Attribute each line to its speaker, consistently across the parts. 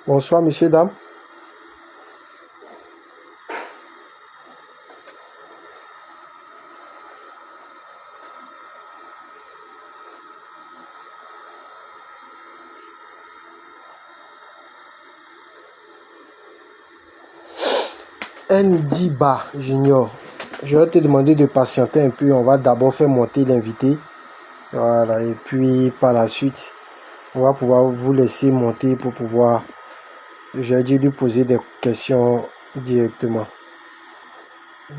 Speaker 1: Bonsoir, messieurs, dames. Ndiba Junior, je vais te demander de patienter un peu. On va d'abord faire monter l'invité. Voilà, et puis par la suite, on va pouvoir vous laisser monter pour pouvoir, j'ai dû lui poser des questions directement.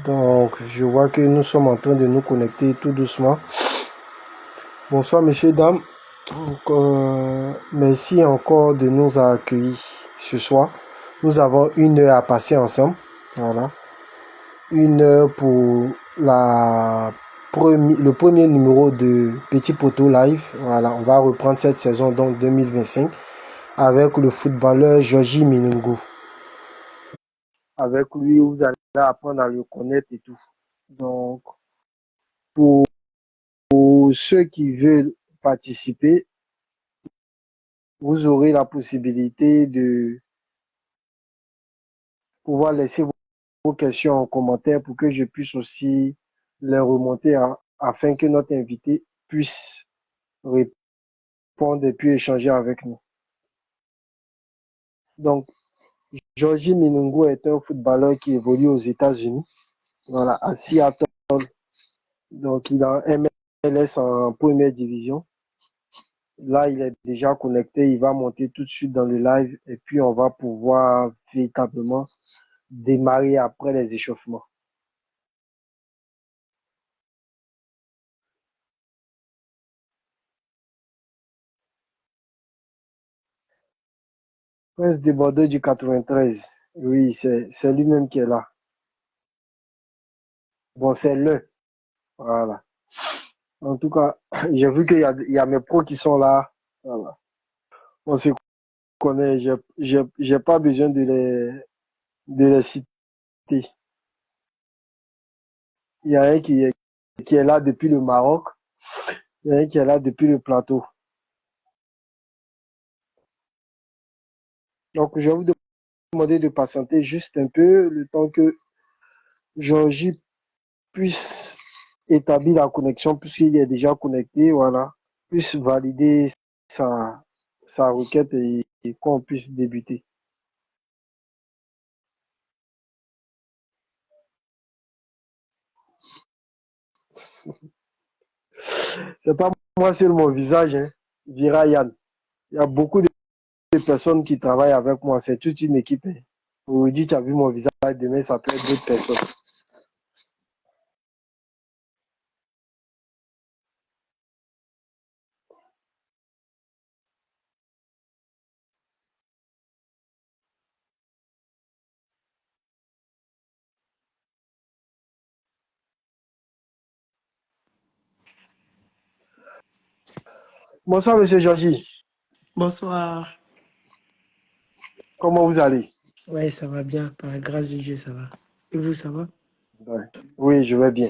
Speaker 1: Donc, je vois que nous sommes en train de nous connecter tout doucement. Bonsoir, messieurs, dames. Donc, merci encore de nous accueillir ce soir. Nous avons 1 heure à passer ensemble. Voilà. 1 heure pour le premier numéro de Petit Poteau Live. Voilà, on va reprendre cette saison donc 2025 avec le footballeur Georgie Minungu. Avec lui, vous allez apprendre à le connaître et tout. Donc, pour ceux qui veulent participer, vous aurez la possibilité de pouvoir laisser vos questions en commentaire pour que je puisse aussi les remonter afin que notre invité puisse répondre et puis échanger avec nous. Donc, Georgie Minungu est un footballeur qui évolue aux États-Unis, voilà, à Seattle. Donc, il est en MLS en première division. Là, il est déjà connecté, il va monter tout de suite dans le live et puis on va pouvoir véritablement démarrer après les échauffements. Prince de Bordeaux du 93, oui, c'est lui-même qui est là. Bon, c'est le, voilà. En tout cas, j'ai vu qu'il y a mes pros qui sont là. Voilà. On se connaît, j'ai pas besoin de les citer. Il y a un qui est là depuis le Maroc, il y a un qui est là depuis le plateau. Donc, je vais vous demander de patienter juste un peu, le temps que Georgie puisse établir la connexion, puisqu'il est déjà connecté, voilà, puisse valider sa requête et qu'on puisse débuter. C'est pas moi seul mon visage, hein, dira Yann. Il y a beaucoup de personnes qui travaillent avec moi, c'est toute une équipe. Hein. Aujourd'hui, tu as vu mon visage, demain, ça peut être d'autres personnes. Bonsoir, monsieur Georgie.
Speaker 2: Bonsoir.
Speaker 1: Comment vous allez?
Speaker 2: Ouais, ça va bien. Par la grâce de Dieu, ça va. Et vous, ça va?
Speaker 1: Ouais. Oui, je vais bien.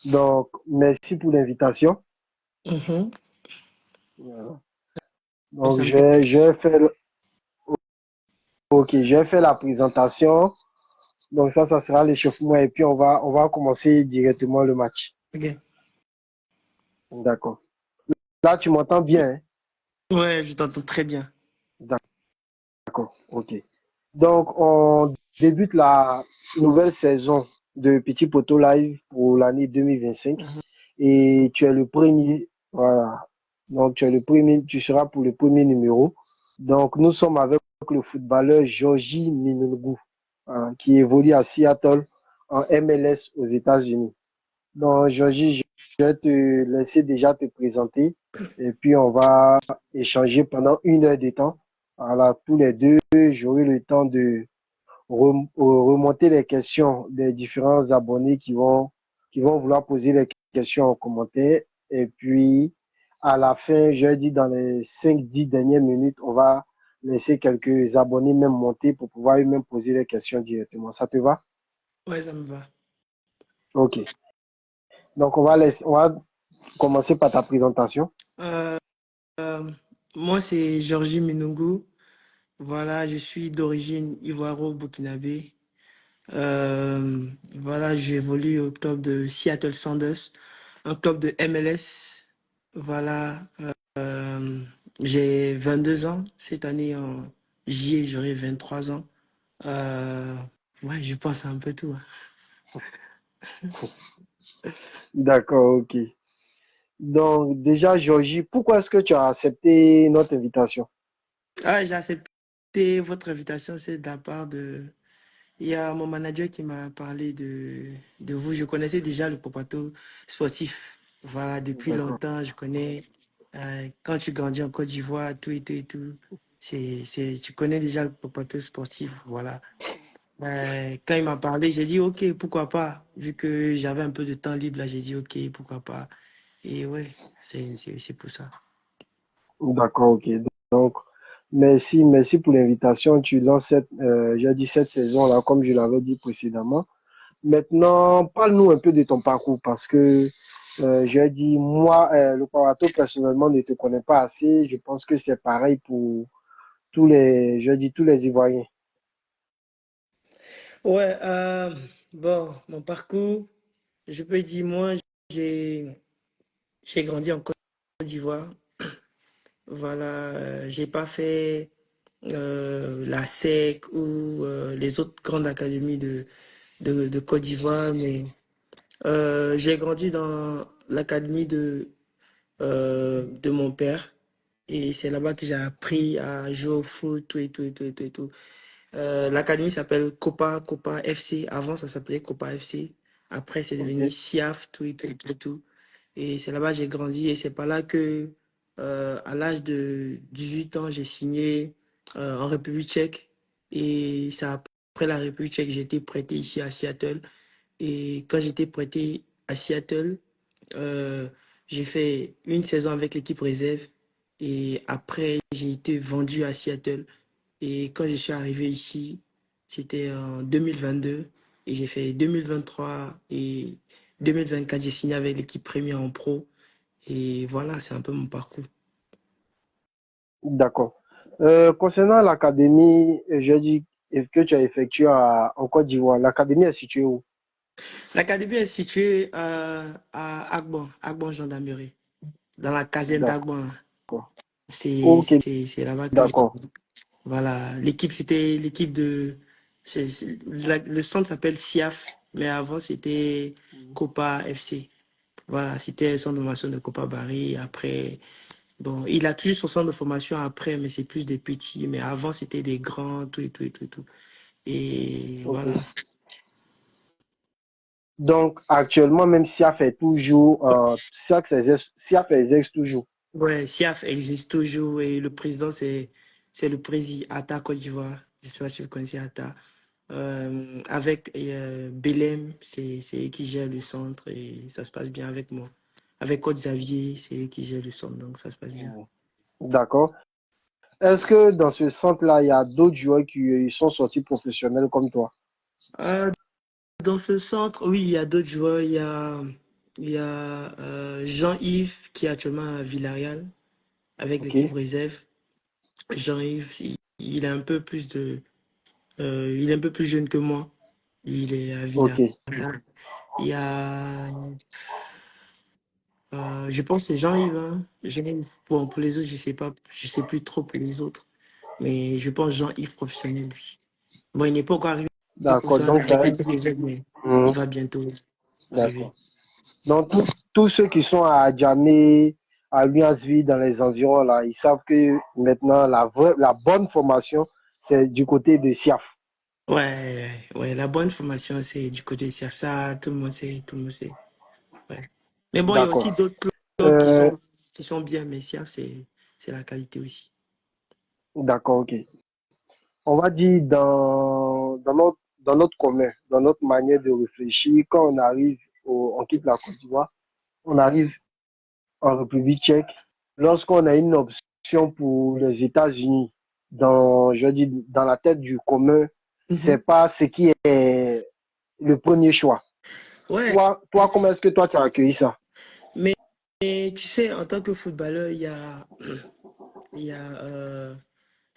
Speaker 1: Donc, merci pour l'invitation.
Speaker 2: Mhm.
Speaker 1: Voilà.
Speaker 2: Ouais,
Speaker 1: Donc,
Speaker 2: ça me fait plaisir.
Speaker 1: je vais faire la présentation. Donc, ça sera l'échauffement et puis on va commencer directement le match.
Speaker 2: Ok.
Speaker 1: D'accord. Là, tu m'entends bien, hein?
Speaker 2: Ouais, je t'entends très bien.
Speaker 1: D'accord. OK. Donc, on débute la nouvelle saison de Petit Poteau Live pour l'année 2025
Speaker 2: Mhm.
Speaker 1: et tu es le premier. Voilà. Donc, tu es le premier, tu seras pour le premier numéro. Donc, nous sommes avec le footballeur Georgie Minungu, qui évolue à Seattle en MLS aux États-Unis. Donc, Georgie, je vais te laisser déjà te présenter et puis on va échanger pendant 1 heure de temps. Voilà, tous les deux, j'aurai le temps de remonter les questions des différents abonnés qui vont vouloir poser les questions en commentaire. Et puis, à la fin, je dis dans les 5-10 dernières minutes, on va laisser quelques abonnés même monter pour pouvoir eux-mêmes poser les questions directement. Ça te va?
Speaker 2: Ouais, ça me va.
Speaker 1: OK. Donc, on va commencer par ta présentation.
Speaker 2: Euh, moi, c'est Georgie Minungu. Voilà, je suis d'origine ivoiro-burkinabé. Voilà, j'évolue au club de Seattle Sounders, un club de MLS. Voilà, euh, j'ai 22 ans. Cette année, en juillet, j'aurai 23 ans. Euh, ouais, je pense un peu tout, hein.
Speaker 1: D'accord, ok. Donc, déjà, Georgie, pourquoi est-ce que tu as accepté notre invitation?
Speaker 2: Ah, j'ai accepté votre invitation, c'est de la part de... Il y a mon manager qui m'a parlé de vous. Je connaissais déjà le Popato sportif. Voilà, depuis
Speaker 1: D'accord.
Speaker 2: longtemps, je connais. Quand tu grandis en Côte d'Ivoire, tout et tout et tout, tu connais déjà le Popato sportif. Voilà. Quand il m'a parlé, j'ai dit OK, pourquoi pas. Vu que j'avais un peu de temps libre là, j'ai dit OK, pourquoi pas. Et ouais, c'est pour ça.
Speaker 1: D'accord, ok. Donc, merci pour l'invitation. Tu lances j'ai dit cette saison-là, comme je l'avais dit précédemment. Maintenant, parle-nous un peu de ton parcours parce que j'ai dit, moi, le Parato, personnellement, ne te connais pas assez. Je pense que c'est pareil pour tous les Ivoiriens.
Speaker 2: Ouais, bon, mon parcours, je peux dire, moi, j'ai j'ai grandi en Côte d'Ivoire. Voilà, j'ai pas fait la SEC ou les autres grandes académies de Côte d'Ivoire, mais j'ai grandi dans l'académie de mon père. Et c'est là-bas que j'ai appris à jouer au foot, tout et tout et tout et tout et tout. L'académie s'appelle Copa FC. Avant, ça s'appelait Copa FC. Après, c'est
Speaker 1: Ok,
Speaker 2: devenu SIAF, tout et tout et tout et tout. Et c'est là-bas que j'ai grandi. Et c'est pas là que, à l'âge de 18 ans, j'ai signé en République tchèque. Et c'est après la République tchèque que j'ai été prêté ici à Seattle. Et quand j'étais prêté à Seattle, euh, j'ai fait une saison avec l'équipe réserve. Et après, j'ai été vendu à Seattle. Et quand je suis arrivé ici, c'était en 2022. Et j'ai fait 2023 et 2024, j'ai signé avec l'équipe première en pro. Et voilà, c'est un peu mon parcours.
Speaker 1: d'accord. Concernant l'académie, j'ai dit que tu as effectué en Côte d'Ivoire. L'académie est située où?
Speaker 2: L'académie est située à Agbon Gendarmerie, dans la caserne
Speaker 1: D'accord.
Speaker 2: d'Agbon, là.
Speaker 1: Ok,
Speaker 2: C'est là-bas que
Speaker 1: d'accord.
Speaker 2: voilà, l'équipe, c'était l'équipe de... le centre s'appelle SIAF, mais avant, c'était Copa FC. Voilà, c'était le centre de formation de Copa Barry. Après, bon, il a toujours son centre de formation après, mais c'est plus des petits. Mais avant, c'était des grands, tout et tout et tout et tout. Et
Speaker 1: Ok.
Speaker 2: voilà.
Speaker 1: Donc, actuellement, même SIAF est toujours, SIAF exerce toujours.
Speaker 2: Ouais, SIAF existe toujours et le président, c'est le président Atta Côte d'Ivoire. Je ne sais pas si vous connaissez Atta. Avec Belém, c'est eux qui gèrent le centre et ça se passe bien avec moi. Avec Côte Xavier, c'est eux qui gèrent le centre, donc ça se passe bien.
Speaker 1: D'accord. Est-ce que dans ce centre-là, il y a d'autres joueurs qui sont sortis professionnels comme toi?
Speaker 2: Euh, dans ce centre, oui, il y a d'autres joueurs. Il y a Jean-Yves qui est actuellement à Villarreal avec
Speaker 1: Ok,
Speaker 2: l'équipe réserve. Jean-Yves, il est un peu il est un peu plus jeune que moi. Il est à
Speaker 1: ok,
Speaker 2: Villarreal. Il y a, je pense que c'est Jean-Yves, hein. Jean-Yves, pour les autres, je sais pas, je sais plus trop pour les autres. Mais je pense Jean-Yves professionnel, lui. Bon, il n'est pas encore arrivé au
Speaker 1: d'accord.
Speaker 2: sein
Speaker 1: Donc,
Speaker 2: avec l'équipe réserve, mais il
Speaker 1: Mhm.
Speaker 2: va bientôt
Speaker 1: D'accord.
Speaker 2: arriver.
Speaker 1: Donc, tous ceux qui sont à Djamé, à Luansville, dans les environs, là, ils savent que maintenant, la bonne formation, c'est du côté de SIAF.
Speaker 2: Ouais, la bonne formation, c'est du côté de SIAF. Ça, tout le monde sait, tout le monde sait. Ouais. Mais bon, il y a aussi
Speaker 1: D'accord.
Speaker 2: d'autres clubs
Speaker 1: Euh,
Speaker 2: qui sont bien, mais SIAF, c'est la qualité aussi.
Speaker 1: d'accord, ok. On va dire dans notre commun, dans notre manière de réfléchir, quand on quitte la Côte d'Ivoire, on arrive en République tchèque, lorsqu'on a une option pour les États-Unis, je dis, dans la tête du commun, c'est
Speaker 2: Mhm.
Speaker 1: pas ce qui est le premier choix.
Speaker 2: Ouais,
Speaker 1: Comment est-ce que toi tu as accueilli ça?
Speaker 2: mais tu sais, en tant que footballeur, il y a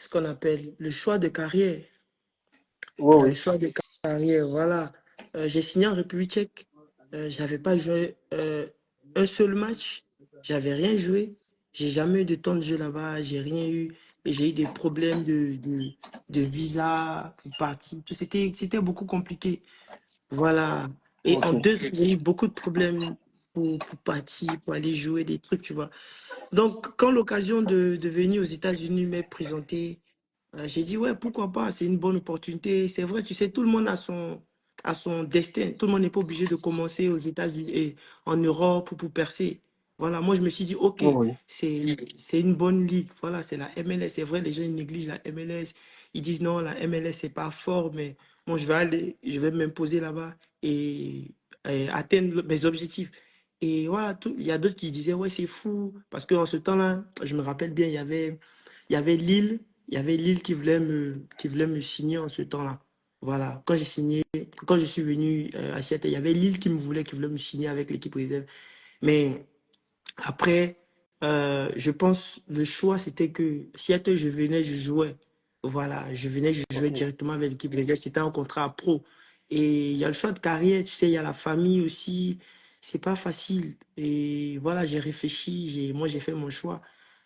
Speaker 2: ce qu'on appelle le choix de carrière.
Speaker 1: Oui,
Speaker 2: Il y a le
Speaker 1: oui.
Speaker 2: choix de carrière, voilà. J'ai signé en République tchèque. J'avais pas joué un seul match. J'avais rien joué. J'ai jamais eu de temps de jeu là-bas. J'ai rien eu. Et j'ai eu des problèmes de visa pour partir. C'était beaucoup compliqué. Voilà. Et en
Speaker 1: Ok.
Speaker 2: 2 ans, j'ai eu beaucoup de problèmes pour partir, pour aller jouer des trucs, tu vois. Donc, quand l'occasion de venir aux États-Unis m'est présentée, j'ai dit, ouais, pourquoi pas, c'est une bonne opportunité. C'est vrai, tu sais, tout le monde a son destin. Tout le monde n'est pas obligé de commencer aux États-Unis et en Europe pour percer. Voilà, moi, je me suis dit, OK,
Speaker 1: Oui, oui.
Speaker 2: c'est une bonne ligue. Voilà, c'est la MLS. C'est vrai, les gens ils négligent la MLS. Ils disent, non, la MLS, c'est pas fort, mais moi, je vais aller, je vais m'imposer là-bas et atteindre mes objectifs. Et voilà, il y a d'autres qui disaient, ouais, c'est fou. Parce qu'en ce temps-là, je me rappelle bien, il y avait Lille, il y avait Lille qui voulait me signer en ce temps-là. Voilà, quand j'ai signé, quand je suis venu à Seattle, il y avait Lille qui voulait me signer avec l'équipe réserve. Mais après, je pense le choix, c'était que Seattle, je venais, je jouais. Voilà, je venais, je jouais
Speaker 1: Ok.
Speaker 2: directement avec l'équipe réserve. C'était un contrat pro. Et il y a le choix de carrière, tu sais, il y a la famille aussi. C'est pas facile. Et voilà, j'ai réfléchi, moi, j'ai fait mon choix.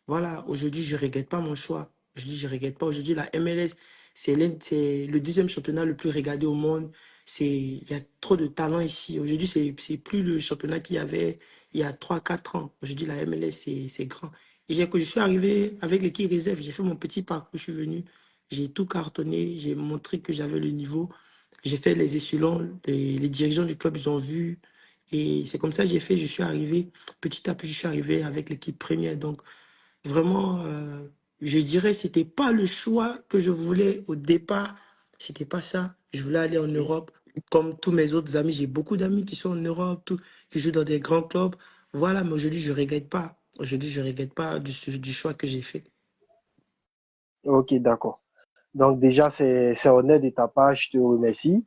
Speaker 2: Voilà, aujourd'hui, je regrette pas mon choix. Je dis, je regrette pas. Aujourd'hui, la MLS, c'est le deuxième championnat le plus regardé au monde. Il y a trop de talent ici. Aujourd'hui, c'est plus le championnat qu'il y avait il y a 3 4 ans. Aujourd'hui, la MLS, c'est grand. Et je suis arrivé avec l'équipe réserve, j'ai fait mon petit parcours, je suis venu, j'ai tout cartonné, j'ai montré que j'avais le niveau. J'ai fait les échelons, les dirigeants du club, ils ont vu. Et c'est comme ça que j'ai fait, je suis arrivé, petit à petit, je suis arrivé avec l'équipe première. Donc, vraiment, je dirais, c'était pas le choix que je voulais au départ. C'était pas ça. Je voulais aller en Europe. Comme tous mes autres amis, j'ai beaucoup d'amis qui sont en Europe, qui jouent dans des grands clubs. Voilà, mais aujourd'hui, je regrette pas. Aujourd'hui, je regrette pas du choix que j'ai fait.
Speaker 1: Ok, d'accord. Donc déjà, c'est honnête de ta part, je te remercie.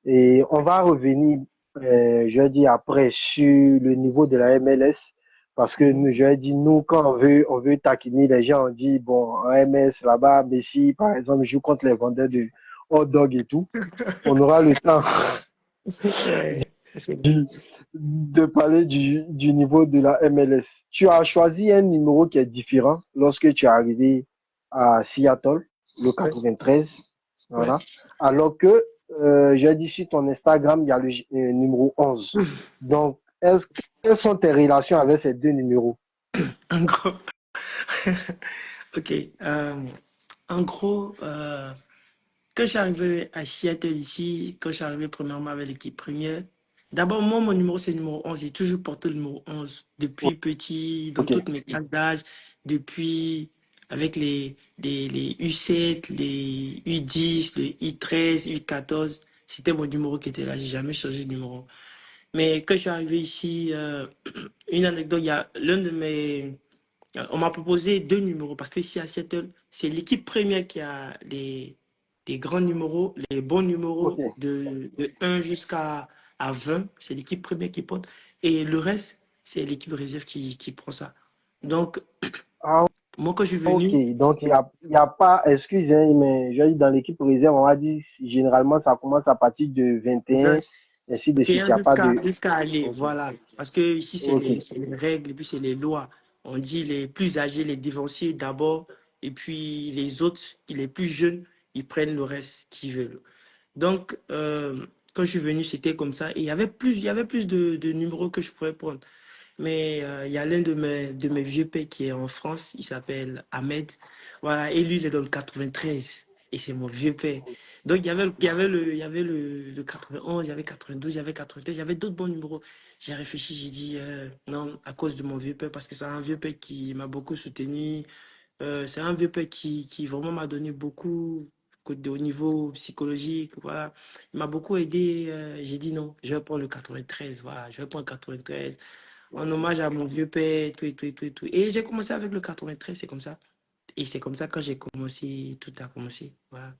Speaker 1: Et on va revenir, je vais dire après, sur le niveau de la MLS. Parce que
Speaker 2: Mhm.
Speaker 1: nous, je vais dire, nous, quand on veut taquiner les gens, on dit, bon, en MLS, là-bas, Messi, par exemple, joue contre les vendeurs de hot dog et tout. On aura le temps
Speaker 2: Ouais, c'est
Speaker 1: de parler du niveau de la MLS. Tu as choisi un numéro qui est différent lorsque tu es arrivé à Seattle, le
Speaker 2: ouais,
Speaker 1: 93.
Speaker 2: ouais.
Speaker 1: Voilà. Alors que j'ai dit sur ton Instagram, il y a le numéro 11. Donc, quelles sont tes relations avec ces deux numéros?
Speaker 2: En gros, ok. En gros, quand je suis arrivé à Seattle ici, quand je suis arrivé premièrement avec l'équipe première, d'abord, moi, mon numéro, c'est le numéro 11. J'ai toujours porté le numéro 11 depuis petit, dans
Speaker 1: Ok.
Speaker 2: toutes mes classes d'âge, depuis avec les U7, les U10, les U13, U14. C'était mon numéro qui était là. J'ai jamais changé de numéro. Mais quand je suis arrivé ici, une anecdote, il y a l'un de mes on m'a proposé 2 numéros parce que ici à Seattle, c'est l'équipe première qui a les grands numéros, les bons
Speaker 1: Ok.
Speaker 2: numéros de 1 jusqu'à 20. C'est l'équipe première qui porte. Et le reste, c'est l'équipe réserve qui prend ça. Donc,
Speaker 1: Ah,
Speaker 2: moi, quand je suis
Speaker 1: ok.
Speaker 2: venu,
Speaker 1: Donc, il y a pas, excusez, mais je dis dans l'équipe réserve, on va dire, généralement, ça commence à partir de 21, ainsi de suite. Il
Speaker 2: 21
Speaker 1: n'y a pas de.
Speaker 2: jusqu'à aller,
Speaker 1: Ok.
Speaker 2: voilà. Parce que ici,
Speaker 1: Ok.
Speaker 2: c'est les règles et puis c'est les lois. On dit les plus âgés, les dévanciers d'abord, et puis les autres, les plus jeunes, ils prennent le reste qu'ils veulent. Donc, quand je suis venu, c'était comme ça. Et il y avait plus de numéros que je pouvais prendre. Mais il y a l'un de mes vieux pères qui est en France, il s'appelle Ahmed. Voilà, et lui, il est dans le 93. Et c'est mon vieux père. Donc, il y avait le 91, il y avait 92, il y avait 93, il y avait d'autres bons numéros. J'ai réfléchi, j'ai dit non, à cause de mon vieux père, parce que c'est un vieux père qui m'a beaucoup soutenu. C'est un vieux père qui vraiment m'a donné beaucoup au niveau psychologique. Voilà. Il m'a beaucoup aidé. J'ai dit non, je vais prendre le 93. Voilà, je vais prendre le 93 en hommage à mon vieux père, tout et tout et tout et tout. Et j'ai commencé avec le 93, c'est comme ça. Et c'est comme ça que j'ai commencé, tout a commencé. Voilà.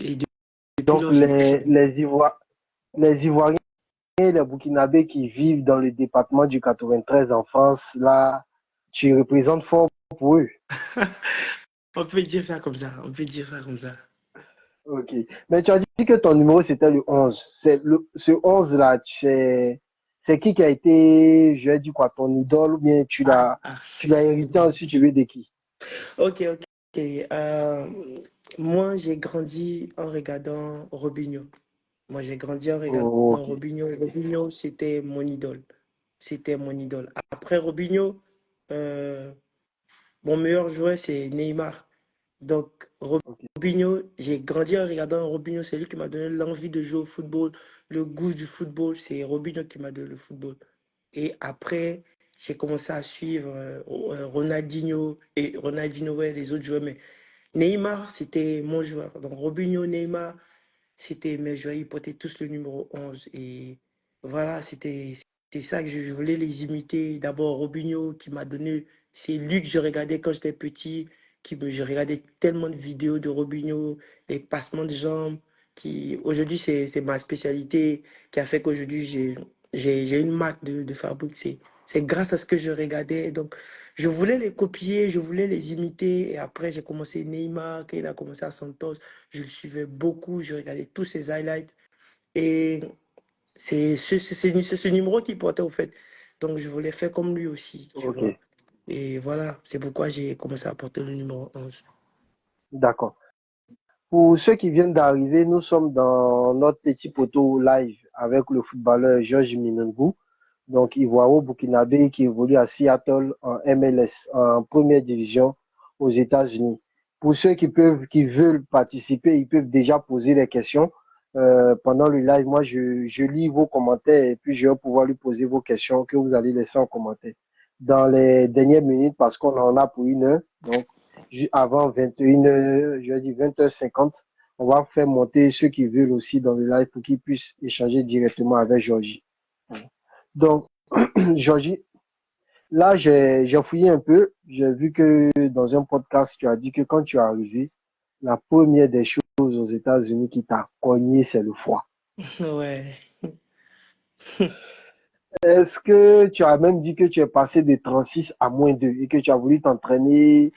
Speaker 2: Et depuis
Speaker 1: Donc,
Speaker 2: lors, j'ai
Speaker 1: les Ivoiriens et les Burkinabés qui vivent dans le département du 93 en France, là, tu représentes fort pour eux.
Speaker 2: On peut dire ça comme ça. On peut dire ça comme ça.
Speaker 1: Ok. Mais tu as dit que ton numéro, c'était le 11. Ce 11-là, c'est qui a été, je vais dire quoi, ton idole ou bien
Speaker 2: Ah.
Speaker 1: tu l'as hérité ensuite, tu veux de qui?
Speaker 2: Ok, ok. Euh, Moi, j'ai grandi en regardant Robinho. Moi, j'ai grandi en regardant
Speaker 1: Oh, ok.
Speaker 2: Robinho. Robinho, c'était mon idole. C'était mon idole. Après Robinho, euh, mon meilleur joueur, c'est Neymar. Donc,
Speaker 1: Ok.
Speaker 2: Robinho, j'ai grandi en regardant Robinho. C'est lui qui m'a donné l'envie de jouer au football, le goût du football. C'est Robinho qui m'a donné le football. Et après, j'ai commencé à suivre Ronaldinho et Ronaldinho, ouais, les autres joueurs. Mais Neymar, c'était mon joueur. Donc, Robinho, Neymar, c'était mes joueurs. Ils portaient tous le numéro 11. Et voilà, c'est ça que je voulais les imiter. D'abord, Robinho qui m'a donné. C'est lui que je regardais quand j'étais petit. Je regardais tellement de vidéos de Robinho, les passements de jambes. Aujourd'hui, c'est ma spécialité qui a fait qu'aujourd'hui, j'ai une marque de fabrique. C'est grâce à ce que je regardais. Donc, je voulais les copier, je voulais les imiter. Et après, j'ai commencé Neymar, quand il a commencé à Santos. Je le suivais beaucoup, je regardais tous ses highlights. Et c'est ce numéro qu'il portait au fait. Donc je voulais faire comme lui aussi, tu
Speaker 1: Ok.
Speaker 2: vois. Et voilà, c'est pourquoi j'ai commencé à porter le numéro 11.
Speaker 1: D'accord. Pour ceux qui viennent d'arriver, nous sommes dans notre petit poteau live avec le footballeur Georges Minangou, donc Ivoiro Burkinabé qui évolue à Seattle en MLS, en première division aux États-Unis. Pour ceux qui veulent participer, ils peuvent déjà poser des questions pendant le live. Moi, je lis vos commentaires et puis je vais pouvoir lui poser vos questions que vous allez laisser en commentaire dans les dernières minutes parce qu'on en a pour une heure. Donc, avant 21h, je vais dire 20h50, on va faire monter ceux qui veulent aussi dans le live pour qu'ils puissent échanger directement avec Georgie. Donc, Georgie, là, j'ai fouillé un peu. J'ai vu que dans un podcast, tu as dit que quand tu es arrivé, la première des choses aux États-Unis qui t'a cogné, c'est le froid.
Speaker 2: Ouais.
Speaker 1: Est-ce que tu as même dit que tu es passé de 36 à -2 et que tu as voulu t'entraîner,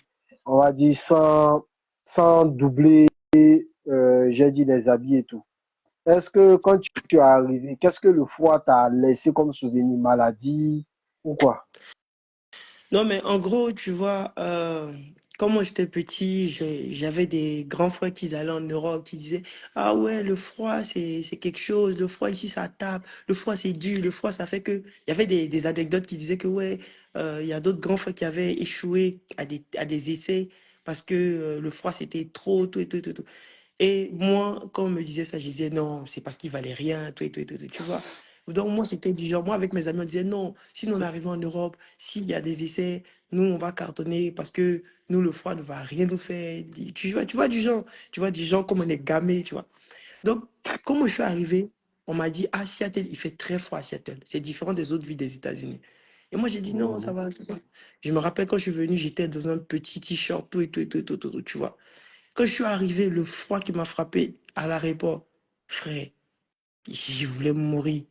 Speaker 1: on va dire, sans doubler, j'ai dit, les habits et tout? Est-ce que quand tu es arrivé, qu'est-ce que le froid t'a laissé comme souvenir? Maladie ou quoi?
Speaker 2: Non, mais en gros, tu vois, quand moi j'étais petit, j'avais des grands frères qui allaient en Europe, qui disaient, ah ouais, le froid, c'est quelque chose, le froid ici, ça tape, le froid, c'est dur, le froid, ça fait que... Il y avait des anecdotes qui disaient que, ouais, il y a d'autres grands frères qui avaient échoué à des essais parce que le froid, c'était trop, tout et tout, tout, tout. Et moi, quand on me disait ça, je disais non, c'est parce qu'il valait rien, tout et tout et tout, tout, tu vois. Donc moi, c'était du genre, moi avec mes amis, on disait non, si nous on arrive en Europe, s'il y a des essais, nous on va cartonner parce que nous, le froid ne va rien nous faire. Tu vois du genre comme on est gamé, tu vois. Donc, quand je suis arrivé, on m'a dit, ah, Seattle, il fait très froid à Seattle. C'est différent des autres villes des États-Unis. Et moi, j'ai dit non, ça
Speaker 1: Mhm.
Speaker 2: va, ça va. Je me rappelle quand je suis venu, j'étais dans un petit t-shirt, tout et tout et tout, et tout, tout, tout, tu vois. Quand je suis arrivé, le froid qui m'a frappé à l'aéroport, frère, je voulais mourir.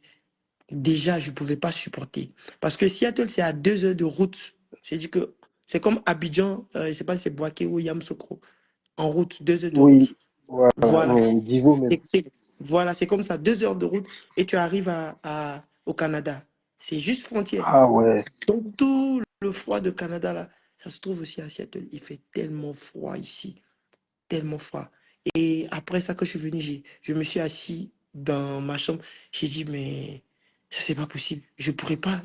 Speaker 2: Déjà, je ne pouvais pas supporter. Parce que Seattle, c'est à 2 heures de route. C'est-à-dire que c'est comme Abidjan, je ne sais pas si c'est Boaké ou Yamoussoukro. En route, 2 heures de
Speaker 1: Oui,
Speaker 2: route.
Speaker 1: voilà,
Speaker 2: Voilà.
Speaker 1: Divo même.
Speaker 2: Voilà, c'est comme ça, 2 heures de route et tu arrives au Canada. C'est juste frontière.
Speaker 1: Ah ouais,
Speaker 2: Donc, tout le froid de Canada, là, ça se trouve aussi à Seattle. Il fait tellement froid ici, tellement froid. Et après ça, que je suis venu, je me suis assis dans ma chambre. J'ai dit, mais ça, c'est pas possible. Je pourrais pas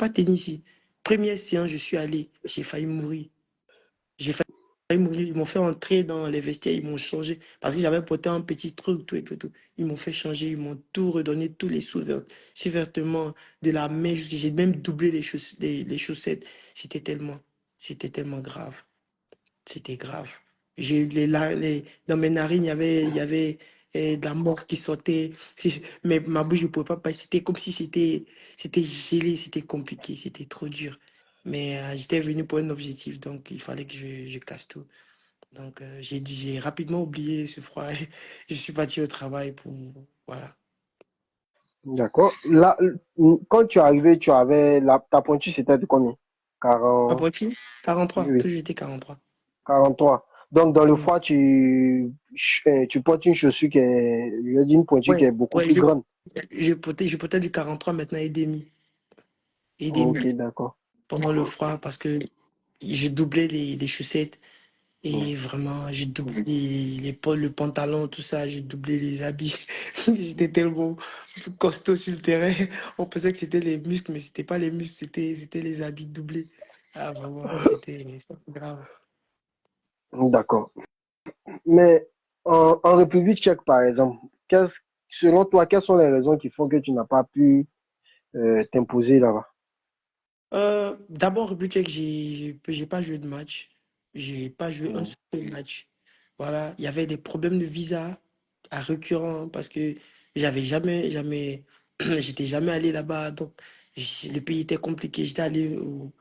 Speaker 2: tenir ici. Première séance, je suis allé, j'ai failli mourir. J'ai failli mourir. Ils m'ont fait entrer dans les vestiaires, ils m'ont changé. Parce que j'avais porté un petit truc, tout et tout, tout. Ils m'ont fait changer, ils m'ont tout redonné, tous les sous-vêtements de la main. J'ai même doublé les chaussettes. C'était tellement, c'était tellement grave. C'était grave. J'ai eu dans mes narines, il y avait de la mort qui sortait. Mais ma bouche, je ne pouvais pas passer. C'était comme si c'était gelé, c'était compliqué, c'était trop dur. Mais j'étais venu pour un objectif, donc il fallait que je casse tout. Donc j'ai rapidement oublié ce froid. Je suis parti au travail pour... Voilà.
Speaker 1: d'accord. Là, quand tu es arrivé, ta pointure, c'était de combien?
Speaker 2: Ma
Speaker 1: 40,
Speaker 2: poitrine, 43,
Speaker 1: oui.
Speaker 2: toujours été 43.
Speaker 1: 43. Donc, dans le
Speaker 2: Oui,
Speaker 1: froid, tu portes une chaussure qui est, je dis une pointure qui
Speaker 2: ouais,
Speaker 1: est beaucoup
Speaker 2: ouais,
Speaker 1: plus grande.
Speaker 2: je portais du 43 maintenant et
Speaker 1: Ok,
Speaker 2: demi
Speaker 1: d'accord.
Speaker 2: pendant le froid parce que j'ai doublé les chaussettes
Speaker 1: Mm.
Speaker 2: et vraiment, j'ai doublé le pantalon, tout ça, j'ai doublé les habits. J'étais tellement costaud sur le terrain. On pensait que c'était les muscles, mais c'était pas les muscles, c'était les habits doublés. Ah, vraiment, c'était grave.
Speaker 1: D'accord. Mais en République tchèque, par exemple, selon toi, quelles sont les raisons qui font que tu n'as pas pu t'imposer là-bas?
Speaker 2: D'abord, République tchèque, j'ai pas joué de match. J'ai pas joué un
Speaker 1: Mm.
Speaker 2: seul match. Voilà, il y avait des problèmes de visa à récurrent parce que j'étais jamais allé là-bas. Donc, le pays était compliqué. J'étais allé au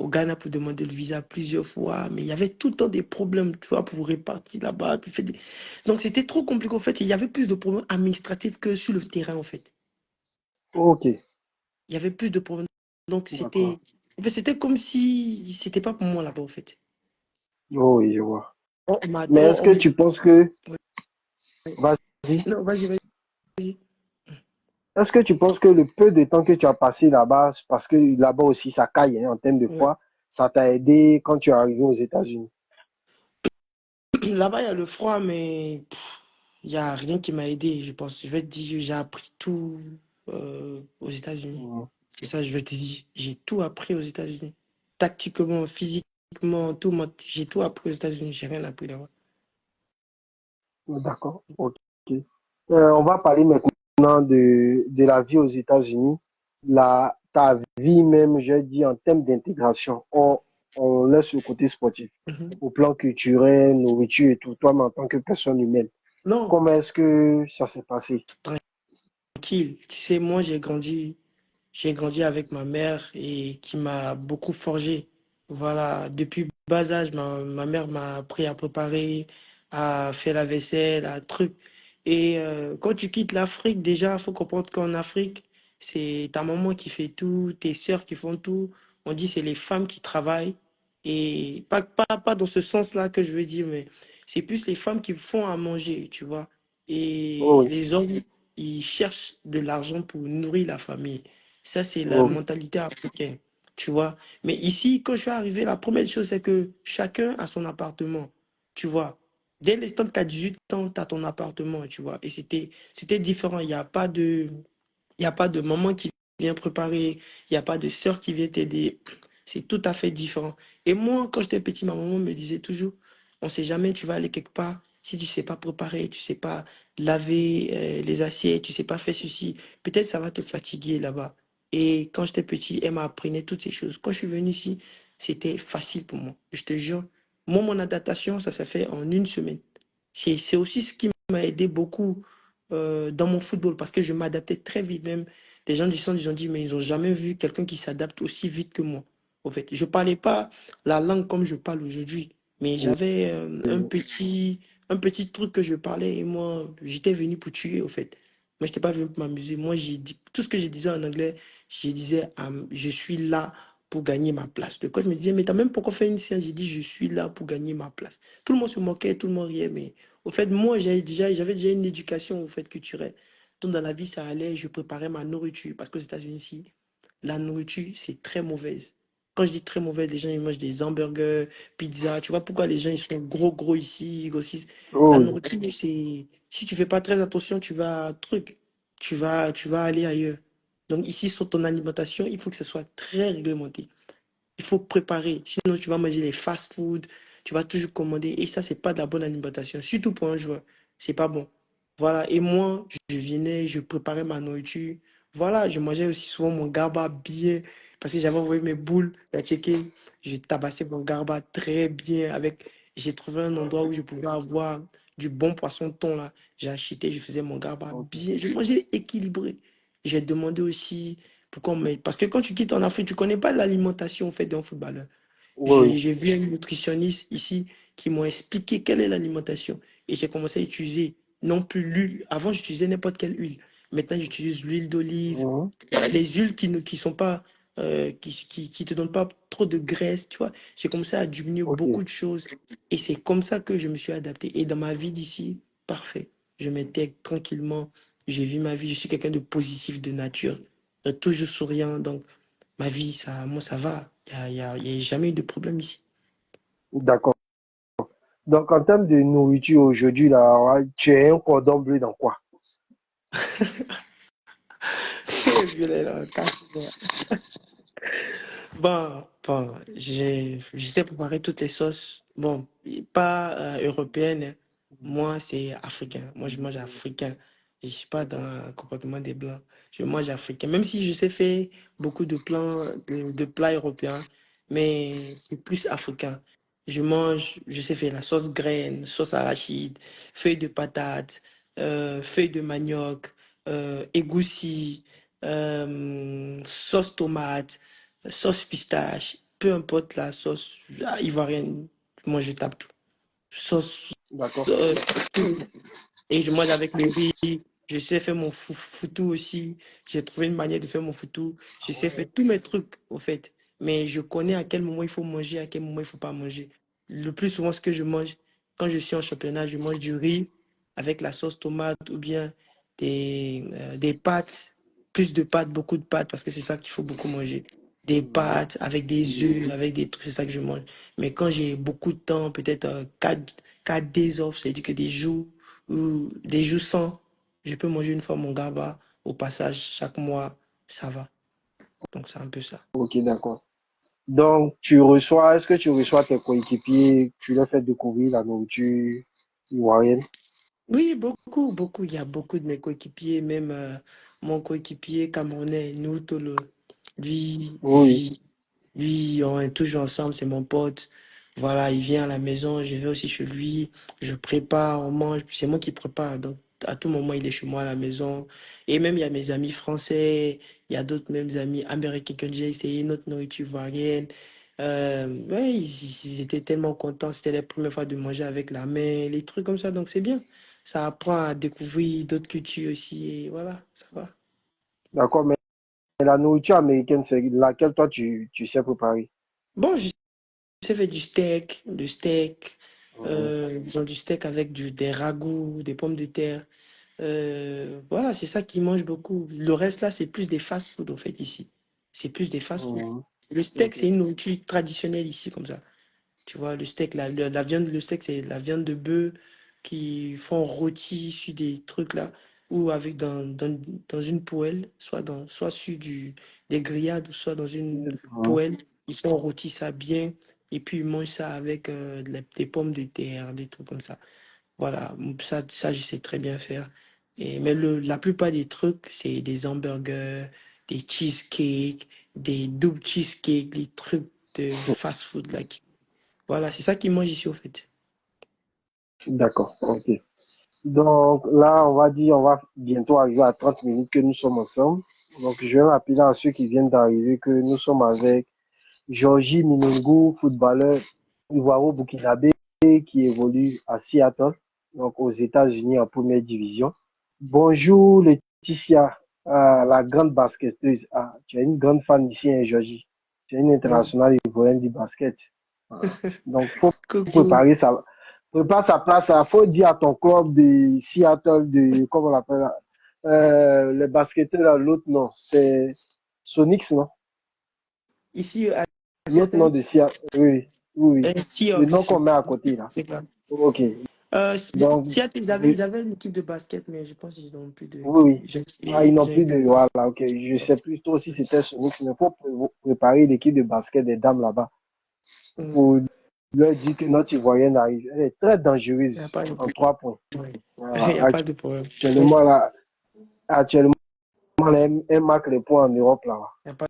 Speaker 2: Ghana pour demander le visa plusieurs fois, mais il y avait tout le temps des problèmes, tu vois, pour répartir là-bas. Donc, c'était trop compliqué, en fait. Il y avait plus de problèmes administratifs que sur le terrain, en fait.
Speaker 1: Ok,
Speaker 2: Il y avait plus de problèmes. Donc,
Speaker 1: d'accord.
Speaker 2: en fait, c'était comme si c'était pas pour moi là-bas, en fait.
Speaker 1: Oh, oui, je vois.
Speaker 2: On m'a,
Speaker 1: Mais est-ce que tu penses que,
Speaker 2: ouais, ouais.
Speaker 1: vas-y,
Speaker 2: Non, vas-y, vas-y.
Speaker 1: est-ce que tu penses que le peu de temps que tu as passé là-bas, parce que là-bas aussi ça caille hein, en termes de
Speaker 2: Ouais.
Speaker 1: froid, ça t'a aidé quand tu es arrivé aux États-Unis?
Speaker 2: Là-bas, il y a le froid, mais il n'y a rien qui m'a aidé, je pense. Je vais te dire, j'ai appris tout aux États-Unis.
Speaker 1: Mm.
Speaker 2: C'est ça, je vais te dire. J'ai tout appris aux États-Unis. Tactiquement, physiquement, tout, j'ai tout appris aux États-Unis. J'ai rien appris là-bas.
Speaker 1: D'accord, ok. On va parler maintenant de la vie aux États-Unis. Ta vie même, j'ai dit, en termes d'intégration. On laisse le côté sportif.
Speaker 2: Mhm.
Speaker 1: Au plan culturel, nourriture et tout, toi, mais en tant que personne humaine.
Speaker 2: Non,
Speaker 1: Comment est-ce que ça s'est passé?
Speaker 2: tranquille. Tu sais, moi, j'ai grandi avec ma mère et qui m'a beaucoup forgé. Voilà, depuis bas âge, ma mère m'a appris à préparer, à faire la vaisselle, à truc. Et quand tu quittes l'Afrique, déjà, il faut comprendre qu'en Afrique, c'est ta maman qui fait tout, tes sœurs qui font tout. On dit c'est les femmes qui travaillent. Et pas dans ce sens-là que je veux dire, mais c'est plus les femmes qui font à manger, tu vois.
Speaker 1: Oh
Speaker 2: Et
Speaker 1: oui,
Speaker 2: les hommes, ils cherchent de l'argent pour nourrir la famille. Ça, c'est la
Speaker 1: oh oui,
Speaker 2: mentalité africaine, tu vois. Mais ici, quand je suis arrivé, la première chose, c'est que chacun a son appartement, tu vois. Dès l'instant que tu as 18 ans, tu as ton appartement, tu vois. Et c'était différent. Il y a pas de maman qui vient préparer, il n'y a pas de sœur qui vient t'aider. C'est tout à fait différent. Et moi, quand j'étais petit, ma maman me disait toujours, on ne sait jamais, tu vas aller quelque part. Si tu ne sais pas préparer, tu ne sais pas laver les assiettes, tu ne sais pas faire ceci, peut-être ça va te fatiguer là-bas. Et quand j'étais petit, elle m'a appris toutes ces choses. Quand je suis venu ici, c'était facile pour moi. Je te jure. Moi, mon adaptation, ça s'est fait en une semaine. C'est aussi ce qui m'a aidé beaucoup dans mon football parce que je m'adaptais très vite. Même les gens du centre, ils ont dit, mais ils n'ont jamais vu quelqu'un qui s'adapte aussi vite que moi. En fait, je ne parlais pas la langue comme je parle aujourd'hui, mais
Speaker 1: oui,
Speaker 2: j'avais
Speaker 1: oui.
Speaker 2: un petit truc que je parlais et moi, j'étais venu pour tuer, au fait. Moi, je n'étais pas venu pour m'amuser. Moi, j'ai dit, tout ce que je disais en anglais, je disais, je suis là pour gagner ma place. Le coach me disait, mais t'as même pas encore fait une séance. J'ai dit, je suis là pour gagner ma place. Tout le monde se moquait, tout le monde riait, mais au fait, moi, j'avais déjà une éducation au fait culturelle. Donc, dans la vie, ça allait, je préparais ma nourriture. Parce qu'aux États-Unis, ici, la nourriture, c'est très mauvaise. Quand je dis très mauvaise, les gens, ils mangent des hamburgers, pizza. Tu vois pourquoi les gens, ils sont gros, gros ici, grossissent.
Speaker 1: Oh
Speaker 2: La
Speaker 1: oui,
Speaker 2: nourriture, c'est, si tu fais pas très attention, tu vas aller ailleurs. Donc, ici, sur ton alimentation, il faut que ce soit très réglementé. Il faut préparer. Sinon, tu vas manger les fast-food, tu vas toujours commander. Et ça, c'est pas de la bonne alimentation. Surtout pour un joueur. C'est pas bon. Voilà. Et moi, je venais, je préparais ma nourriture. Voilà, je mangeais aussi souvent mon garba bien. Parce que j'avais envoyé mes boules à checker. Je tabassais mon garba très bien avec. J'ai trouvé un endroit où je pouvais avoir du bon poisson thon là. J'ai acheté, je faisais mon garba
Speaker 1: ok.
Speaker 2: bien. Je mangeais équilibré. J'ai demandé aussi pourquoi parce que quand tu quittes en Afrique, tu ne connais pas l'alimentation en fait d'un footballeur.
Speaker 1: Oui, oui.
Speaker 2: J'ai vu un nutritionniste ici qui m'a expliqué quelle est l'alimentation. Et j'ai commencé à utiliser non plus l'huile. Avant, j'utilisais n'importe quelle huile. Maintenant, j'utilise l'huile d'olive.
Speaker 1: Mhm.
Speaker 2: Les huiles qui ne qui sont pas qui te donne pas trop de graisse, tu vois. J'ai commencé à diminuer
Speaker 1: Ok,
Speaker 2: beaucoup de choses et c'est comme ça que je me suis adapté. Et dans ma vie d'ici, parfait. Je m'intègre tranquillement, j'ai vu ma vie, je suis quelqu'un de positif de nature, toujours souriant, donc ma vie, ça, moi, ça va. Il y a jamais eu de problème ici.
Speaker 1: d'accord. Donc, en termes de nourriture aujourd'hui, là, ouais, tu es un cordon bleu dans quoi?
Speaker 2: Violet, là, casse-moi. Bon, je sais préparer toutes les sauces. Bon, pas européennes, hein. Moi, c'est africain. Moi, je mange africain. Je suis pas dans le comportement des blancs. Je mange africain. Même si je sais faire beaucoup de plats européens, mais c'est plus africain. Je sais faire la sauce graine, sauce arachide, feuilles de patates, feuilles de manioc, égoussi, sauce tomate, sauce pistache, peu importe la sauce ivoirienne, moi je tape tout. Sauce,
Speaker 1: D'accord.
Speaker 2: euh, tout. Et je mange avec le riz. Je sais faire mon foutou aussi. J'ai trouvé une manière de faire mon foutou. Je sais faire tous mes trucs, au fait. Mais je connais à quel moment il faut manger, à quel moment il faut pas manger. Le plus souvent, ce que je mange, quand je suis en championnat, je mange du riz avec la sauce tomate ou bien des pâtes, plus de pâtes, beaucoup de pâtes, parce que c'est ça qu'il faut beaucoup manger. Des pâtes avec des œufs, avec des trucs, c'est ça que je mange. Mais quand j'ai beaucoup de temps, peut-être 4 days off, c'est-à-dire que des jours ou des jours sans, je peux manger une fois mon GABA au passage chaque mois, ça va. Donc c'est un peu ça.
Speaker 1: Ok, d'accord. Donc, est-ce que tu reçois tes coéquipiers, tu leur fais découvrir la nourriture ivoirienne?
Speaker 2: Oui, beaucoup, beaucoup. Il y a beaucoup de mes coéquipiers, même mon coéquipier camerounais, Noutolo. Lui,
Speaker 1: Oui,
Speaker 2: on est toujours ensemble, c'est mon pote. Voilà, il vient à la maison, je vais aussi chez lui, je prépare, on mange, c'est moi qui prépare. Donc, à tout moment, il est chez moi à la maison. Et même, il y a mes amis français, il y a d'autres mêmes amis américains que j'ai essayé notre nourriture ivoirienne. Ouais, ils étaient tellement contents, c'était la première fois de manger avec la main, les trucs comme ça, donc c'est bien. Ça apprend à découvrir d'autres cultures aussi, et voilà, ça va.
Speaker 1: d'accord, mais la nourriture américaine, c'est laquelle toi tu sais préparer?
Speaker 2: Bon, j'ai fait du steak,
Speaker 1: Mhm.
Speaker 2: ils ont du steak avec des ragoûts, des pommes de terre. Voilà, c'est ça qu'ils mangent beaucoup. Le reste là, c'est plus des fast-food en fait ici. C'est plus des fast-food.
Speaker 1: Mhm.
Speaker 2: Le steak,
Speaker 1: Ok.
Speaker 2: c'est une nourriture traditionnelle ici comme ça. Tu vois, le steak, la viande, le steak, c'est la viande de bœuf qui font rôti sur des trucs là, ou avec dans une poêle, soit sur des grillades, ou soit dans une
Speaker 1: Mhm.
Speaker 2: poêle. Ils font rôti ça bien, et puis ils mangent ça avec des pommes de terre, des trucs comme ça. Voilà, ça je sais très bien faire. Mais la plupart des trucs, c'est des hamburgers, des cheesecakes, des double cheesecakes, les trucs de fast-food là, voilà, c'est ça qu'ils mangent ici, au fait.
Speaker 1: D'accord, ok. Donc là, on va bientôt arriver à 30 minutes que nous sommes ensemble. Donc je vais rappeler à ceux qui viennent d'arriver que nous sommes avec Georgie Minongo, footballeur ivoiro-burkinabé qui évolue à Seattle, donc aux États-Unis en première division. Bonjour Laetitia, la grande basketteuse. Ah, tu es une grande fan ici, hein, Georgie. Tu es une
Speaker 2: Mm.
Speaker 1: internationale ivoirienne du basket. Voilà. Donc, faut
Speaker 2: Coucou.
Speaker 1: préparer ça. Prépare sa place. Il faut dire à ton club de Seattle, comment on l'appelle, le basketteur, là, l'autre nom, c'est Sonics, non?
Speaker 2: Ici, à
Speaker 1: L'autre nom
Speaker 2: Seattle,
Speaker 1: de Seattle, oui, oui, oui. Le nom
Speaker 2: Seahawks,
Speaker 1: qu'on met à côté, là.
Speaker 2: c'est quoi?
Speaker 1: Ok. Donc,
Speaker 2: Seattle,
Speaker 1: oui,
Speaker 2: ils avaient une équipe de basket, mais je pense qu'ils n'ont plus d'équipe.
Speaker 1: oui. Ah, ils n'ont
Speaker 2: Ils ont
Speaker 1: plus
Speaker 2: équipe
Speaker 1: de.
Speaker 2: de
Speaker 1: Voilà,
Speaker 2: basket.
Speaker 1: ok. Je sais plus trop si c'était Sonics, mais il faut préparer l'équipe de basket des dames là-bas
Speaker 2: Mm.
Speaker 1: pour leur dire que notre Ivoirienne arrive. Elle est très
Speaker 2: Il n'y a
Speaker 1: dangereuse
Speaker 2: pas de
Speaker 1: en 3 points.
Speaker 2: problème. Il n'y a
Speaker 1: Voilà.
Speaker 2: pas de problème. Il
Speaker 1: Actuellement, là, actuellement, elle marque les points en Europe là.
Speaker 2: n'y a pas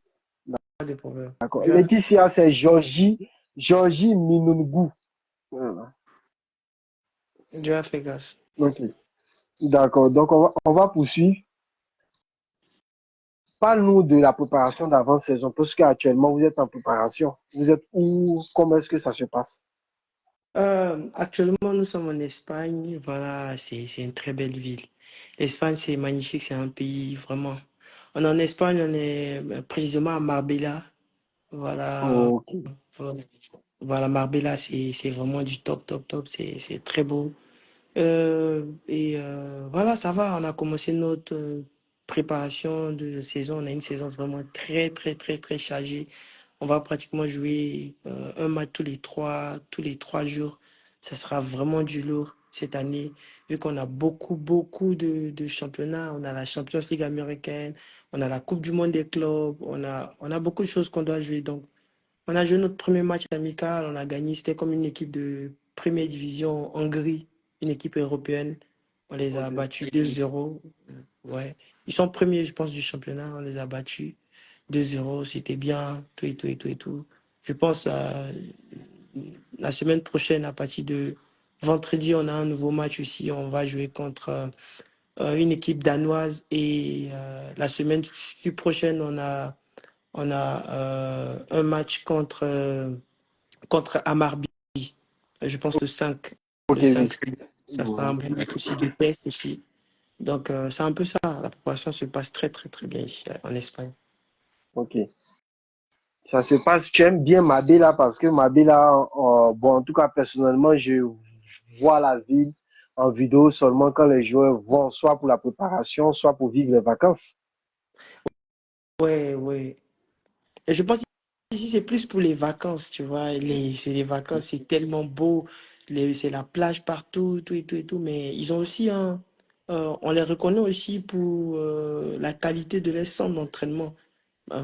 Speaker 2: de problème.
Speaker 1: D'accord. Laetitia, c'est Georgie Minungu. Voilà.
Speaker 2: Je vais faire grâce.
Speaker 1: Ok. D'accord. Donc, on va poursuivre. Parle-nous de la préparation d'avant-saison, parce qu'actuellement, vous êtes en préparation. Vous êtes où? Comment est-ce que ça se passe?
Speaker 2: Actuellement, nous sommes en Espagne. Voilà, c'est une très belle ville. L'Espagne, c'est magnifique. C'est un pays vraiment. On est en Espagne, on est précisément à Marbella. Voilà.
Speaker 1: Ok,
Speaker 2: Voilà, Marbella, c'est vraiment du top, top, top. C'est très beau. Voilà, ça va. On a commencé notre préparation de saison. On a une saison vraiment très, très, très, très chargée. On va pratiquement jouer un match tous les 3 jours. Ça sera vraiment du lourd cette année, vu qu'on a beaucoup, beaucoup de championnats. On a la Champions League américaine, on a la Coupe du Monde des clubs, on a beaucoup de choses qu'on doit jouer. Donc, on a joué notre premier match amical, on a gagné. C'était comme une équipe de première division Hongrie, une équipe européenne. On les a
Speaker 1: ok,
Speaker 2: battus 2-0. Ouais. Ils sont premiers, je pense, du championnat. On les a battus 2-0. C'était bien, tout et tout et tout et tout. Je pense la semaine prochaine, à partir de vendredi, on a un nouveau match aussi. On va jouer contre une équipe danoise. Et la semaine prochaine, on a un match contre Amarby. Je pense le 5.
Speaker 1: ok,
Speaker 2: Le
Speaker 1: oui.
Speaker 2: 5, ça sera un
Speaker 1: Mhm.
Speaker 2: bon match aussi de test ici. Donc, c'est un peu ça. La préparation se passe très, très, très bien ici en Espagne.
Speaker 1: Ok. Ça se passe, tu aimes bien Mabila parce que Mabila, bon, en tout cas, personnellement, je vois la ville en vidéo seulement quand les joueurs vont soit pour la préparation, soit pour vivre les vacances.
Speaker 2: Ouais, ouais. Et je pense ici, c'est plus pour les vacances, tu vois. C'est les vacances, c'est tellement beau. C'est la plage partout, tout et tout et tout. Mais ils ont aussi on les reconnaît aussi pour la qualité de leur centre d'entraînement.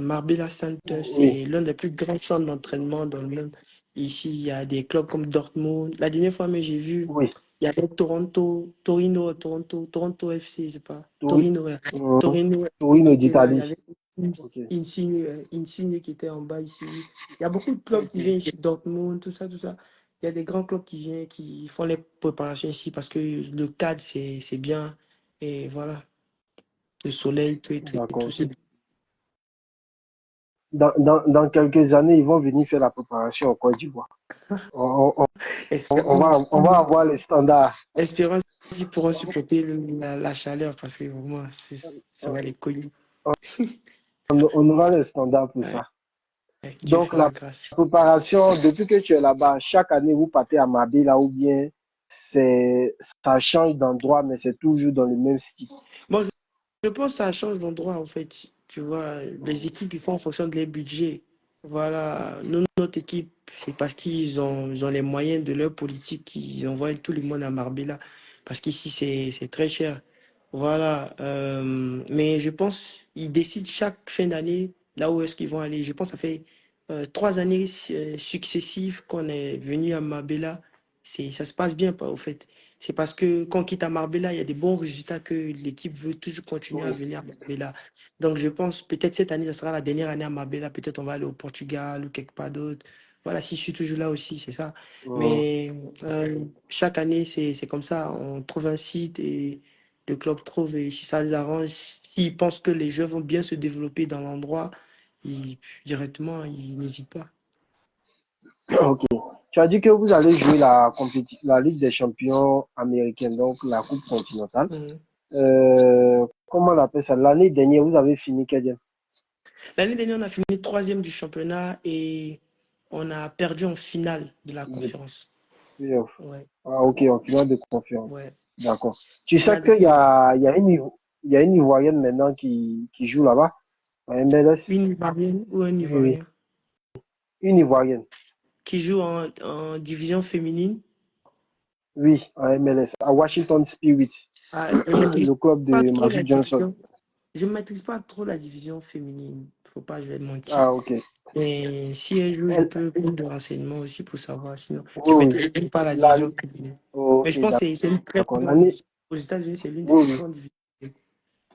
Speaker 2: Marbella Center,
Speaker 1: Oui,
Speaker 2: c'est l'un des plus grands centres d'entraînement dans le monde. Ici, il y a des clubs comme Dortmund. La dernière fois, mais j'ai vu,
Speaker 1: oui.
Speaker 2: il y avait Toronto FC, je sais pas.
Speaker 1: Tori-
Speaker 2: Torino, ouais.
Speaker 1: euh,
Speaker 2: Torino qui
Speaker 1: Torino
Speaker 2: était là. Il y
Speaker 1: d'Italie.
Speaker 2: avait
Speaker 1: Ok,
Speaker 2: Insigne qui était en bas ici. Il y a beaucoup de clubs qui viennent ici, Dortmund, tout ça, tout ça. Il y a des grands clubs qui viennent, qui font les préparations ici parce que le cadre, c'est bien. Et voilà, le soleil, tout et tout et tout.
Speaker 1: d'accord. Dans quelques années, ils vont venir faire la préparation en Côte d'Ivoire. On, on-
Speaker 2: Espérons
Speaker 1: on va
Speaker 2: aussi.
Speaker 1: avoir les standards.
Speaker 2: Espérons qu'ils pourront supporter la chaleur parce que vraiment, ça va les cogner.
Speaker 1: On aura les standards pour
Speaker 2: Ouais,
Speaker 1: ça.
Speaker 2: Dieu
Speaker 1: Donc,
Speaker 2: fera
Speaker 1: la
Speaker 2: grâce.
Speaker 1: préparation, depuis que tu es là-bas, chaque année, vous partez à Mabila ou bien ça change d'endroit, mais c'est toujours dans le même style.
Speaker 2: Bon, je pense que ça change d'endroit, en fait. Tu vois, les équipes, ils font en fonction de leur budget. Voilà, nous, notre équipe, c'est parce qu'ils ont les moyens de leur politique qu'ils envoient tout le monde à Marbella. Parce qu'ici, c'est très cher. Voilà. Mais je pense ils décident chaque fin d'année là où est-ce qu'ils vont aller. Je pense que ça fait 3 années successives qu'on est venu à Marbella. Ça se passe bien, pas, au fait. C'est parce que quand on quitte à Marbella, il y a des bons résultats que l'équipe veut toujours continuer à
Speaker 1: Oui.
Speaker 2: venir à Marbella. Donc je pense peut-être cette année, ça sera la dernière année à Marbella. Peut-être on va aller au Portugal ou quelque part d'autre. Voilà, si je suis toujours là aussi, c'est ça.
Speaker 1: Euh,
Speaker 2: Mais chaque année, c'est comme ça. On trouve un site et le club trouve, et si ça les arrange, s'ils pensent que les jeux vont bien se développer dans l'endroit, directement, ils n'hésitent pas.
Speaker 1: ok. Tu as dit que vous allez jouer la Ligue des champions américaine, donc la Coupe continentale.
Speaker 2: Mhm.
Speaker 1: Comment on appelle ça? L'année dernière, vous avez fini quel?
Speaker 2: L'année dernière, on a fini troisième du championnat et on a perdu en finale de la conférence.
Speaker 1: Playoff.
Speaker 2: Ouais,
Speaker 1: Ah, ok, en finale de conférence.
Speaker 2: ouais.
Speaker 1: D'accord. Tu sais
Speaker 2: Finale de
Speaker 1: qu'il y
Speaker 2: conférence.
Speaker 1: a, il y a une Ivoirienne maintenant qui joue là-bas, en MLS.
Speaker 2: Une Ivoirienne ou un
Speaker 1: Oui, oui.
Speaker 2: Ivoirien
Speaker 1: Une Ivoirienne.
Speaker 2: qui joue en division féminine.
Speaker 1: Oui, en MLS. À Washington Spirit,
Speaker 2: Ah, je ne maîtrise
Speaker 1: le club
Speaker 2: pas
Speaker 1: de
Speaker 2: trop la
Speaker 1: Magic Johnson.
Speaker 2: division. Je ne maîtrise pas trop la division féminine. Faut pas, je vais te mentir.
Speaker 1: Ah, ok.
Speaker 2: Mais si un jour je
Speaker 1: Elle,
Speaker 2: peux prendre des renseignements aussi pour savoir, sinon je ne
Speaker 1: oui, oui.
Speaker 2: maîtrise même pas la
Speaker 1: La-
Speaker 2: division féminine. Mais
Speaker 1: ok,
Speaker 2: je pense que c'est une très
Speaker 1: d'accord.
Speaker 2: grande division. Aux États-Unis, c'est l'une des
Speaker 1: Oui,
Speaker 2: plus
Speaker 1: oui.
Speaker 2: grandes divisions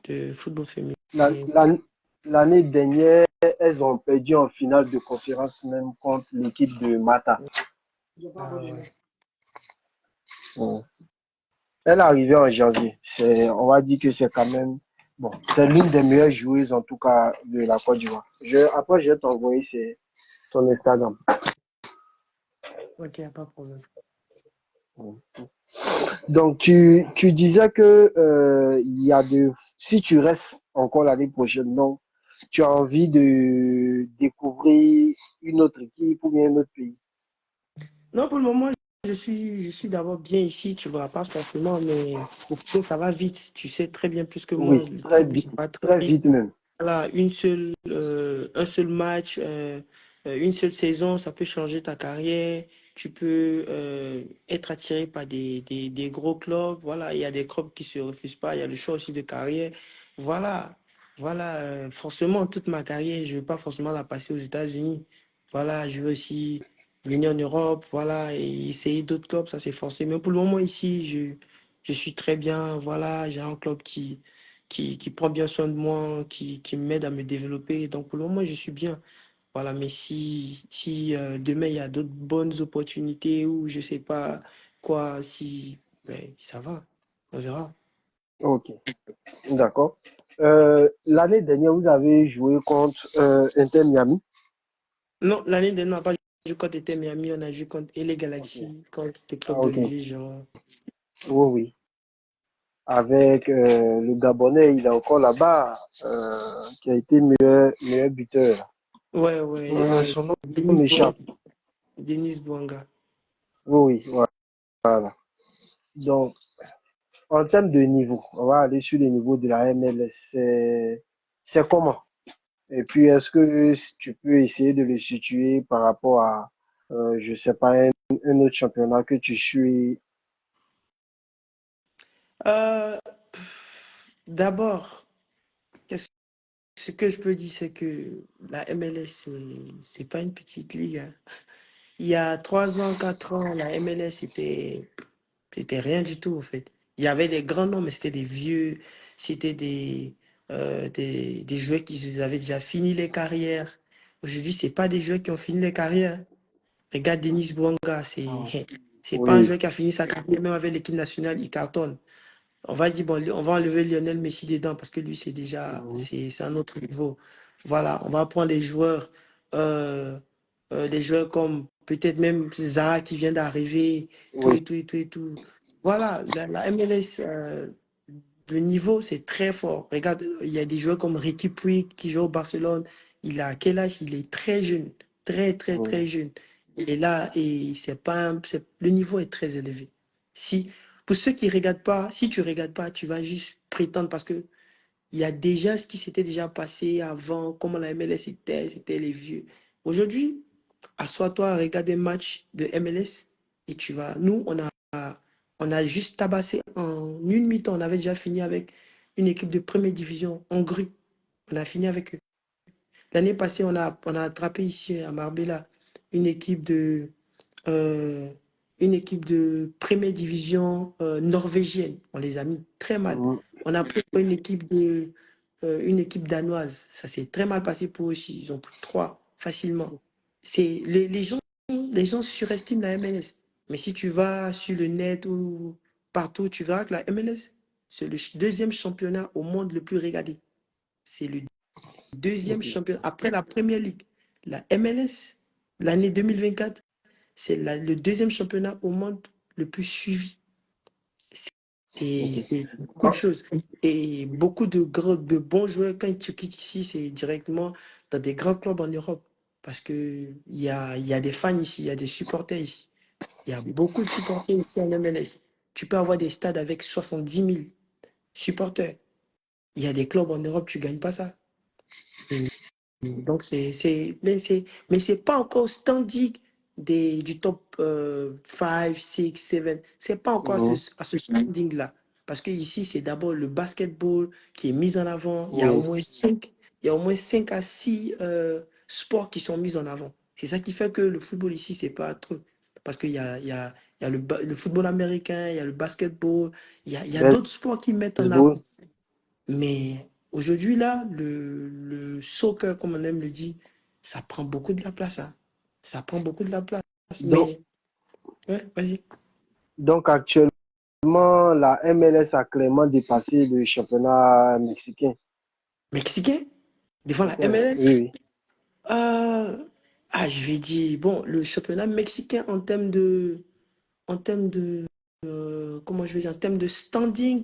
Speaker 2: de football féminin.
Speaker 1: La- la- L'année dernière, elles ont perdu en finale de conférence même contre l'équipe de Mata.
Speaker 2: Ah ouais.
Speaker 1: Mm. Elle est arrivée en janvier. On va dire que c'est quand même, bon, c'est l'une des meilleures joueuses en tout cas de la Côte d'Ivoire. Après, je vais t'envoyer son Instagram.
Speaker 2: Ok, pas de problème.
Speaker 1: Donc, tu disais que il y a si tu restes encore l'année prochaine. Donc, tu as envie de découvrir une autre équipe ou bien un autre pays.
Speaker 2: Non, pour le moment, je suis d'abord bien ici, tu vois, pas forcément, mais au football, ça va vite. Tu sais très bien plus que moi,
Speaker 1: Oui,
Speaker 2: le
Speaker 1: très
Speaker 2: football,
Speaker 1: vite,
Speaker 2: ça va très
Speaker 1: très
Speaker 2: vite.
Speaker 1: vite même.
Speaker 2: Voilà, un seul match, une seule saison, ça peut changer ta carrière. Tu peux être attiré par des gros clubs. Voilà, il y a des clubs qui se refusent pas. Il y a le choix aussi de carrière. Voilà, voilà. Forcément, toute ma carrière, je ne veux pas forcément la passer aux États-Unis. Voilà, je veux aussi venir en Europe. Voilà, et essayer d'autres clubs, ça c'est forcé. Mais pour le moment ici, je suis très bien. Voilà, j'ai un club qui prend bien soin de moi, qui m'aide à me développer. Donc pour le moment, je suis bien. Voilà, mais si demain il y a d'autres bonnes opportunités ou je sais pas quoi, si ben, ça va, on verra.
Speaker 1: Ok, d'accord. L'année dernière, vous avez joué contre Inter Miami.
Speaker 2: Non, l'année dernière, on n'a pas joué contre Inter Miami, on a joué contre LA
Speaker 1: Ok.
Speaker 2: Galaxy, contre le
Speaker 1: Ah,
Speaker 2: club de
Speaker 1: ok.
Speaker 2: Léger, genre.
Speaker 1: Oui, oui. Avec le Gabonais, il est encore là-bas, qui a été meilleur buteur.
Speaker 2: Ouais, ouais,
Speaker 1: Son nom
Speaker 2: Denis
Speaker 1: m'échappe.
Speaker 2: Denis Bouanga.
Speaker 1: Oui, oui, voilà. Donc, en termes de niveau, on va aller sur les niveaux de la MLS. C'est comment? Et puis, est-ce que tu peux essayer de le situer par rapport à, je sais pas, un autre championnat que tu suis?
Speaker 2: Euh, D'abord, ce que je peux dire, c'est que la MLS, c'est pas une petite ligue, hein. Il y a 3 ans, 4 ans, la MLS, c'était rien du tout, en fait. Il y avait des grands noms, mais c'était des vieux, c'était des joueurs qui avaient déjà fini les carrières. Aujourd'hui, c'est pas des joueurs qui ont fini les carrières. Regarde Denis Bouanga,
Speaker 1: Ah,
Speaker 2: c'est pas un
Speaker 1: oui,
Speaker 2: joueur qui a fini sa carrière, même avec l'équipe nationale, il cartonne. On va dire, bon, on va enlever Lionel Messi dedans parce que lui,
Speaker 1: mhm,
Speaker 2: c'est un autre niveau. Voilà, on va prendre euh, les joueurs comme peut-être même Zaha qui vient d'arriver, tout
Speaker 1: oui,
Speaker 2: et tout et tout et tout. Voilà, la MLS, le niveau, c'est très fort. Regarde, il y a des joueurs comme Ricky Puig qui joue au Barcelone. Il a quel âge? Il est très jeune, très, très,
Speaker 1: oui,
Speaker 2: très jeune. Il est là et le niveau est très élevé. Si, pour ceux qui regardent pas, si tu regardes pas, tu vas juste prétendre parce que il y a déjà ce qui s'était déjà passé avant, comment la MLS était, c'était les vieux. Aujourd'hui, assois-toi, regarde un match de MLS et tu vas. Nous, on a juste tabassé en une mi-temps. On avait déjà fini avec une équipe de première division, Hongrie. On a fini avec eux. L'année passée, on a attrapé ici à Marbella une équipe de, euh, une équipe de première division norvégienne. On les a mis très mal.
Speaker 1: mhm,
Speaker 2: On a pris une équipe danoise. Ça s'est très mal passé pour eux aussi. Ils ont pris trois facilement. Les gens surestiment la MLS. Mais si tu vas sur le net ou partout, tu verras que la MLS, c'est le deuxième championnat au monde le plus regardé. C'est le deuxième
Speaker 1: ok,
Speaker 2: championnat après la Première Ligue. La MLS, l'année 2024, c'est le deuxième championnat au monde le plus suivi.
Speaker 1: ok.
Speaker 2: C'est beaucoup de
Speaker 1: Ah,
Speaker 2: choses. Et beaucoup de bons joueurs, quand tu quittes ici, c'est directement dans des grands clubs en Europe. Parce il y a des fans ici, il y a des supporters ici. Il y a beaucoup de supporters ici en MLS. Tu peux avoir des stades avec 70 000 supporters. Il y a des clubs en Europe, tu ne gagnes pas ça. Donc, mais c'est pas encore au standing du top 5, 6, 7. C'est pas encore
Speaker 1: mhm,
Speaker 2: à ce standing-là. Parce que ici, c'est d'abord le basketball qui est mis en avant.
Speaker 1: oui,
Speaker 2: Il y a au moins 5 à 6 sports qui sont mis en avant. C'est ça qui fait que le football ici, c'est pas trop. Parce il y a le football américain, il y a le basketball, il y a d'autres sports qui mettent en avant.
Speaker 1: baseball.
Speaker 2: Mais aujourd'hui, là, le soccer, comme on aime le dire, ça prend beaucoup de la place, hein. Ça prend beaucoup de la place.
Speaker 1: Donc,
Speaker 2: Mais, ouais, vas-y.
Speaker 1: donc actuellement, la MLS a clairement dépassé le championnat mexicain.
Speaker 2: Mexicain, devant la
Speaker 1: Mexicain, oui,
Speaker 2: MLS.
Speaker 1: oui.
Speaker 2: euh, je vais dire, bon, le championnat mexicain en termes de, comment je vais dire, en termes de standing,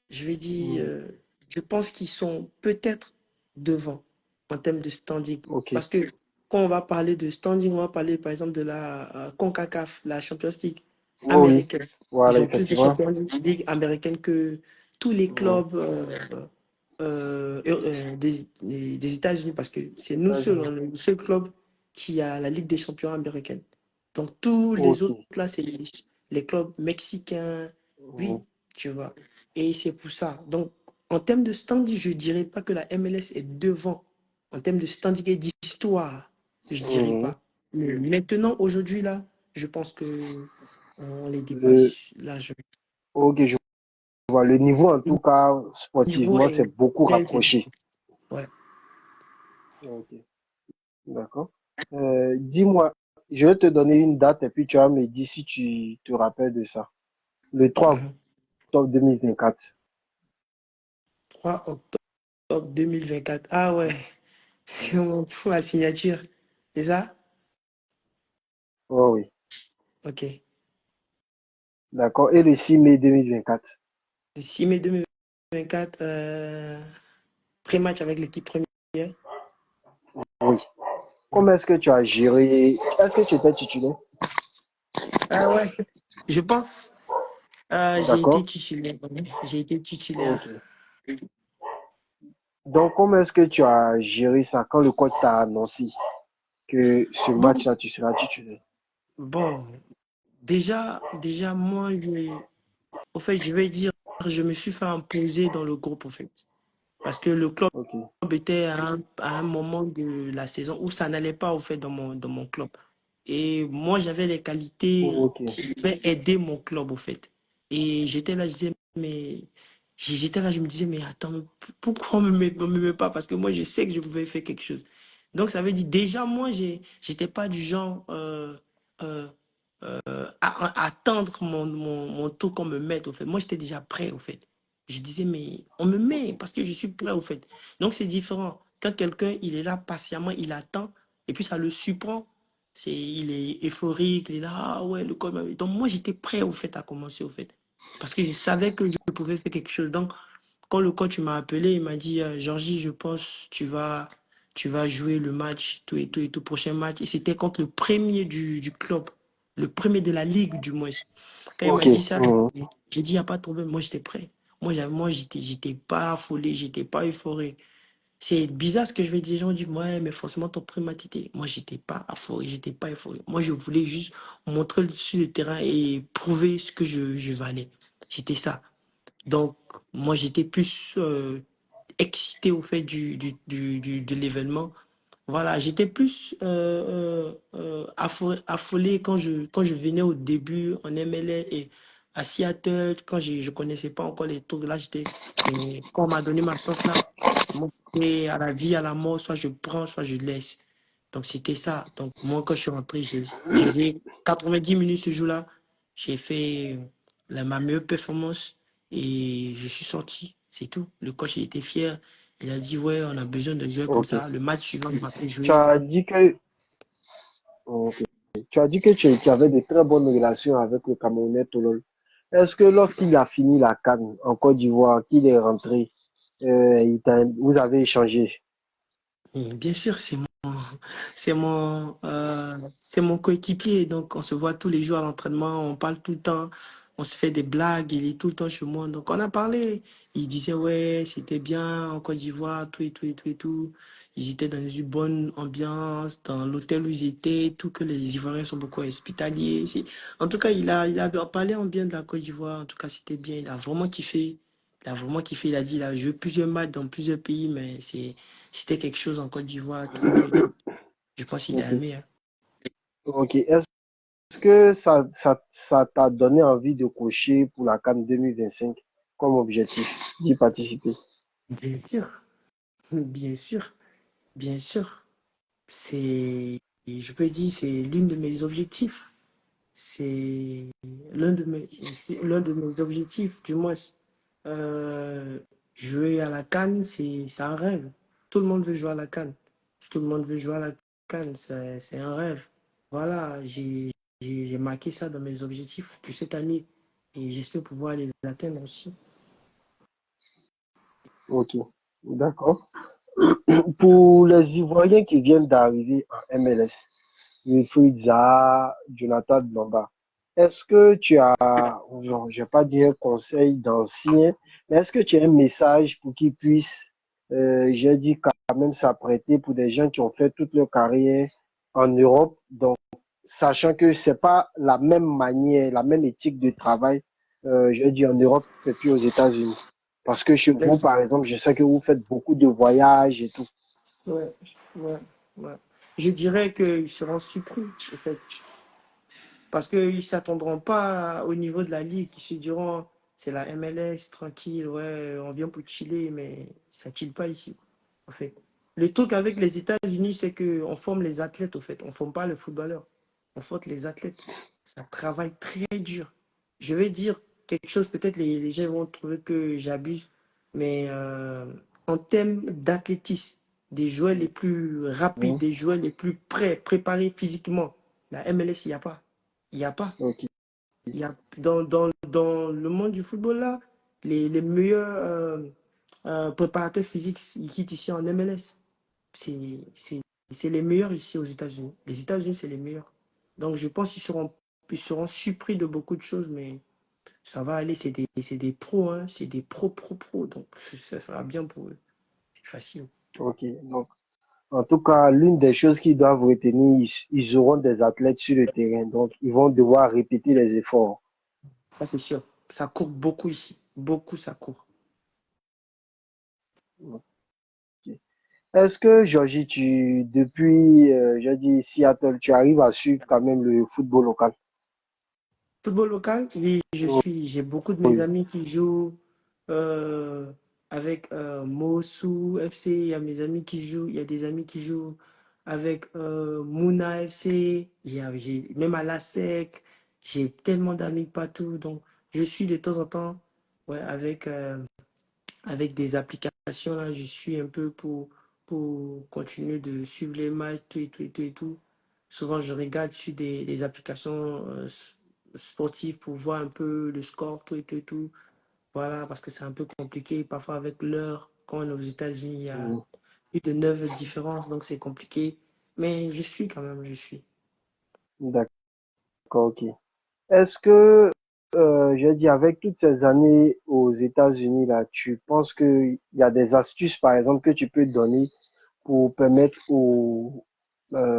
Speaker 2: je vais dire,
Speaker 1: Mhm.
Speaker 2: je pense qu'ils sont peut-être devant en termes de standing.
Speaker 1: Ok.
Speaker 2: Parce que quand on va parler de standing, on va parler par exemple de la CONCACAF, la Champions League
Speaker 1: Oui, oui.
Speaker 2: américaine. Ils
Speaker 1: Voilà,
Speaker 2: ont plus de
Speaker 1: effectivement.
Speaker 2: Champions League américaines que tous les
Speaker 1: Mhm.
Speaker 2: clubs des États-Unis parce que c'est nous seuls,
Speaker 1: États-Unis.
Speaker 2: on est le seul club qui a la Ligue des champions américaine. Donc tous les
Speaker 1: Ok.
Speaker 2: autres là, c'est les clubs mexicains,
Speaker 1: Mhm.
Speaker 2: oui, tu vois. Et c'est pour ça. Donc en termes de standing, je ne dirais pas que la MLS est devant. En termes de standing et d'histoire, je ne dirais
Speaker 1: Mhm.
Speaker 2: pas. Mais maintenant, aujourd'hui, là, je pense que on les
Speaker 1: Le,
Speaker 2: dépasse largement.
Speaker 1: ok, je vois. Le niveau, en
Speaker 2: Le
Speaker 1: tout cas,
Speaker 2: niveau
Speaker 1: sportivement, c'est
Speaker 2: est
Speaker 1: beaucoup
Speaker 2: très élevé.
Speaker 1: rapproché.
Speaker 2: Ouais.
Speaker 1: Ok, d'accord. Dis-moi, je vais te donner une date et puis tu vas me dire si tu te rappelles de ça. Le 3
Speaker 2: Mhm.
Speaker 1: octobre 2024.
Speaker 2: 3 octobre 2024. Ah ouais, pour la signature. C'est ça?
Speaker 1: Oh oui,
Speaker 2: Ok.
Speaker 1: d'accord. Et le 6 mai 2024.
Speaker 2: Le 6 mai 2024, pré-match avec l'équipe première.
Speaker 1: Oui. Comment est-ce que tu as géré? Est-ce que tu étais titulaire?
Speaker 2: Ah ouais. Je pense, j'ai été
Speaker 1: D'accord.
Speaker 2: titulaire. Ouais. J'ai été titulaire.
Speaker 1: Ok. Donc, comment est-ce que tu as géré ça quand le coach t'a annoncé que ce
Speaker 2: Bon,
Speaker 1: match-là, tu seras titulaire?
Speaker 2: bon, déjà, moi, au fait, je vais dire, je me suis fait imposer dans le groupe, au fait. Parce que le club
Speaker 1: Ok.
Speaker 2: était à un moment de la saison où ça n'allait pas, au fait, dans mon club. Et moi, j'avais les qualités
Speaker 1: Ok.
Speaker 2: qui pouvaient aider mon club, au fait. Et j'étais là, je me disais, mais attends, mais pourquoi on me met pas? Parce que moi, je sais que je pouvais faire quelque chose. Donc, ça veut dire, déjà, moi, j'étais pas du genre euh, à attendre mon tour qu'on me mette, au fait. Moi, j'étais déjà prêt, au fait. Je disais, mais on me met parce que je suis prêt, au fait. Donc, c'est différent. Quand quelqu'un, il est là patiemment, il attend, et puis ça le surprend. Il est euphorique, il est là, ah ouais, le code m'a mis. Donc, moi, j'étais prêt, au fait, à commencer, au fait. Parce que je savais que je pouvais faire quelque chose. Donc, quand le coach m'a appelé, il m'a dit, Georgie, je pense tu vas jouer le match, tout et tout et tout, prochain match. Et c'était contre le premier du club, le premier de la ligue, du moins. Quand il
Speaker 1: Ok.
Speaker 2: m'a dit ça,
Speaker 1: Mhm.
Speaker 2: j'ai dit, il n'y a pas de problème, moi j'étais prêt. Moi, j'étais pas affolé, j'étais pas euphorique. C'est bizarre ce que je vais dire. Les gens disent, ouais, mais forcément, ton prématité. Moi, j'étais pas affolé, j'étais pas euphorique. Moi, je voulais juste montrer sur le terrain et prouver ce que je valais. C'était ça. Donc, moi, j'étais plus excité au fait de l'événement. Voilà, j'étais plus affolé quand je venais au début en MLA et à Seattle, quand je ne connaissais pas encore les trucs. Là, mais quand on m'a donné ma chance là, moi, c'était à la vie, à la mort, soit je prends, soit je laisse. Donc, c'était ça. Donc, moi, quand je suis rentré, j'ai joué 90 minutes ce jour-là. J'ai fait ma meilleure performance et je suis sorti. C'est tout. Le coach, il était fier. Il a dit, ouais, on a besoin de jouer comme
Speaker 1: Ok.
Speaker 2: ça. Le match suivant, il m'a fait
Speaker 1: Tu
Speaker 2: jouer.
Speaker 1: as dit que, ok. Tu as dit que tu avais de très bonnes relations avec le Camerounais Tolol. Est-ce que lorsqu'il a fini la CAN en Côte d'Ivoire, qu'il est rentré, vous avez échangé?
Speaker 2: Et bien sûr, c'est mon coéquipier. Donc, on se voit tous les jours à l'entraînement, on parle tout le temps, on se fait des blagues, il est tout le temps chez moi. Donc, on a parlé. Il disait, ouais, c'était bien en Côte d'Ivoire, tout et tout et tout et tout. Ils étaient dans une bonne ambiance, dans l'hôtel où ils étaient, tout que les Ivoiriens sont beaucoup hospitaliers. En tout cas, il a parlé en bien de la Côte d'Ivoire. En tout cas, c'était bien. Il a vraiment kiffé. Il a vraiment kiffé. Il a dit, il a joué plusieurs matchs dans plusieurs pays, mais c'était quelque chose en Côte d'Ivoire, tout et tout et tout. Je pense qu'il a
Speaker 1: Ok.
Speaker 2: aimé. Hein.
Speaker 1: Ok. Est-ce que ça t'a donné envie de cocher pour la CAN 2025 comme objectif d'y participer?
Speaker 2: Bien sûr, bien sûr, bien sûr. Je peux dire, c'est l'une de mes objectifs. C'est c'est l'un de mes objectifs, du moins. Euh, Jouer à la CAN, c'est un rêve. Tout le monde veut jouer à la CAN. Tout le monde veut jouer à la CAN, c'est un rêve. Voilà, j'ai marqué ça dans mes objectifs pour cette année et j'espère pouvoir les atteindre aussi.
Speaker 1: Ok, d'accord. Pour les Ivoiriens qui viennent d'arriver en MLS, Wilfried Zaha, Jonathan Blamba, est-ce que tu as, non, je vais pas dire un conseil d'ancien, mais est-ce que tu as un message pour qu'ils puissent, j'ai dit quand même s'apprêter pour des gens qui ont fait toute leur carrière en Europe, donc sachant que c'est pas la même manière, la même éthique de travail, je dis en Europe et puis aux États-Unis. Parce que chez vous,
Speaker 2: Laisse-
Speaker 1: par exemple, je sais que vous faites beaucoup de voyages et tout.
Speaker 2: Ouais, ouais, ouais. Je dirais qu'ils seront surpris, en fait. Parce qu'ils ne s'attendront pas au niveau de la ligue. Ils se diront, c'est la MLS, tranquille, ouais, on vient pour chiller, mais ça ne chill pas ici, en fait. Le truc avec les États-Unis, c'est qu'on forme les athlètes, en fait. On ne forme pas les footballeurs. On forme les athlètes. Ça travaille très dur. Je vais dire quelque chose, peut-être les gens vont trouver que j'abuse, mais en termes d'athlétisme, des joueurs les plus rapides,
Speaker 1: Mhm.
Speaker 2: des joueurs les plus prêts, préparés physiquement, la MLS, il n'y a pas. Il n'y a pas.
Speaker 1: Ok,
Speaker 2: Il y a, dans le monde du football, là, les meilleurs préparateurs physiques, ils quittent ici en MLS. C'est c'est- c'est les meilleurs ici aux États-Unis. Les États-Unis, c'est les meilleurs. Donc, je pense qu'ils seront surpris de beaucoup de choses, mais ça va aller. C'est des pros, hein. C'est des pros, pros, pros. Donc, ça sera bien pour eux. C'est facile.
Speaker 1: ok. Donc, en tout cas, l'une des choses qu'ils doivent retenir, ils auront des athlètes sur le terrain, donc ils vont devoir répéter les efforts.
Speaker 2: Ça, c'est sûr. Ça court beaucoup ici. Beaucoup, ça court.
Speaker 1: Ok. Est-ce que, Georgie, depuis, j'ai dit Seattle, tu arrives à suivre quand même le football local?
Speaker 2: Football local, oui, j'ai beaucoup de mes
Speaker 1: Oui.
Speaker 2: amis qui jouent euh, avec Mosu FC, il y a mes amis qui jouent, il y a des amis qui jouent avec Mouna FC, même à la SEC, j'ai tellement d'amis partout, donc je suis de temps en temps ouais, avec des applications, là, je suis un peu pour continuer de suivre les matchs, tout et tout et tout et tout. Souvent, je regarde sur des applications sportives pour voir un peu le score, tout et tout et tout. Voilà, parce que c'est un peu compliqué. Parfois, avec l'heure, quand on est aux États-Unis, il y a
Speaker 1: Mhm.
Speaker 2: plus de 9 différences, donc c'est compliqué. Mais je suis quand même, je suis.
Speaker 1: D'accord, ok. Est-ce que, je dis, avec toutes ces années aux États-Unis, là, tu penses qu'il y a des astuces, par exemple, que tu peux donner pour permettre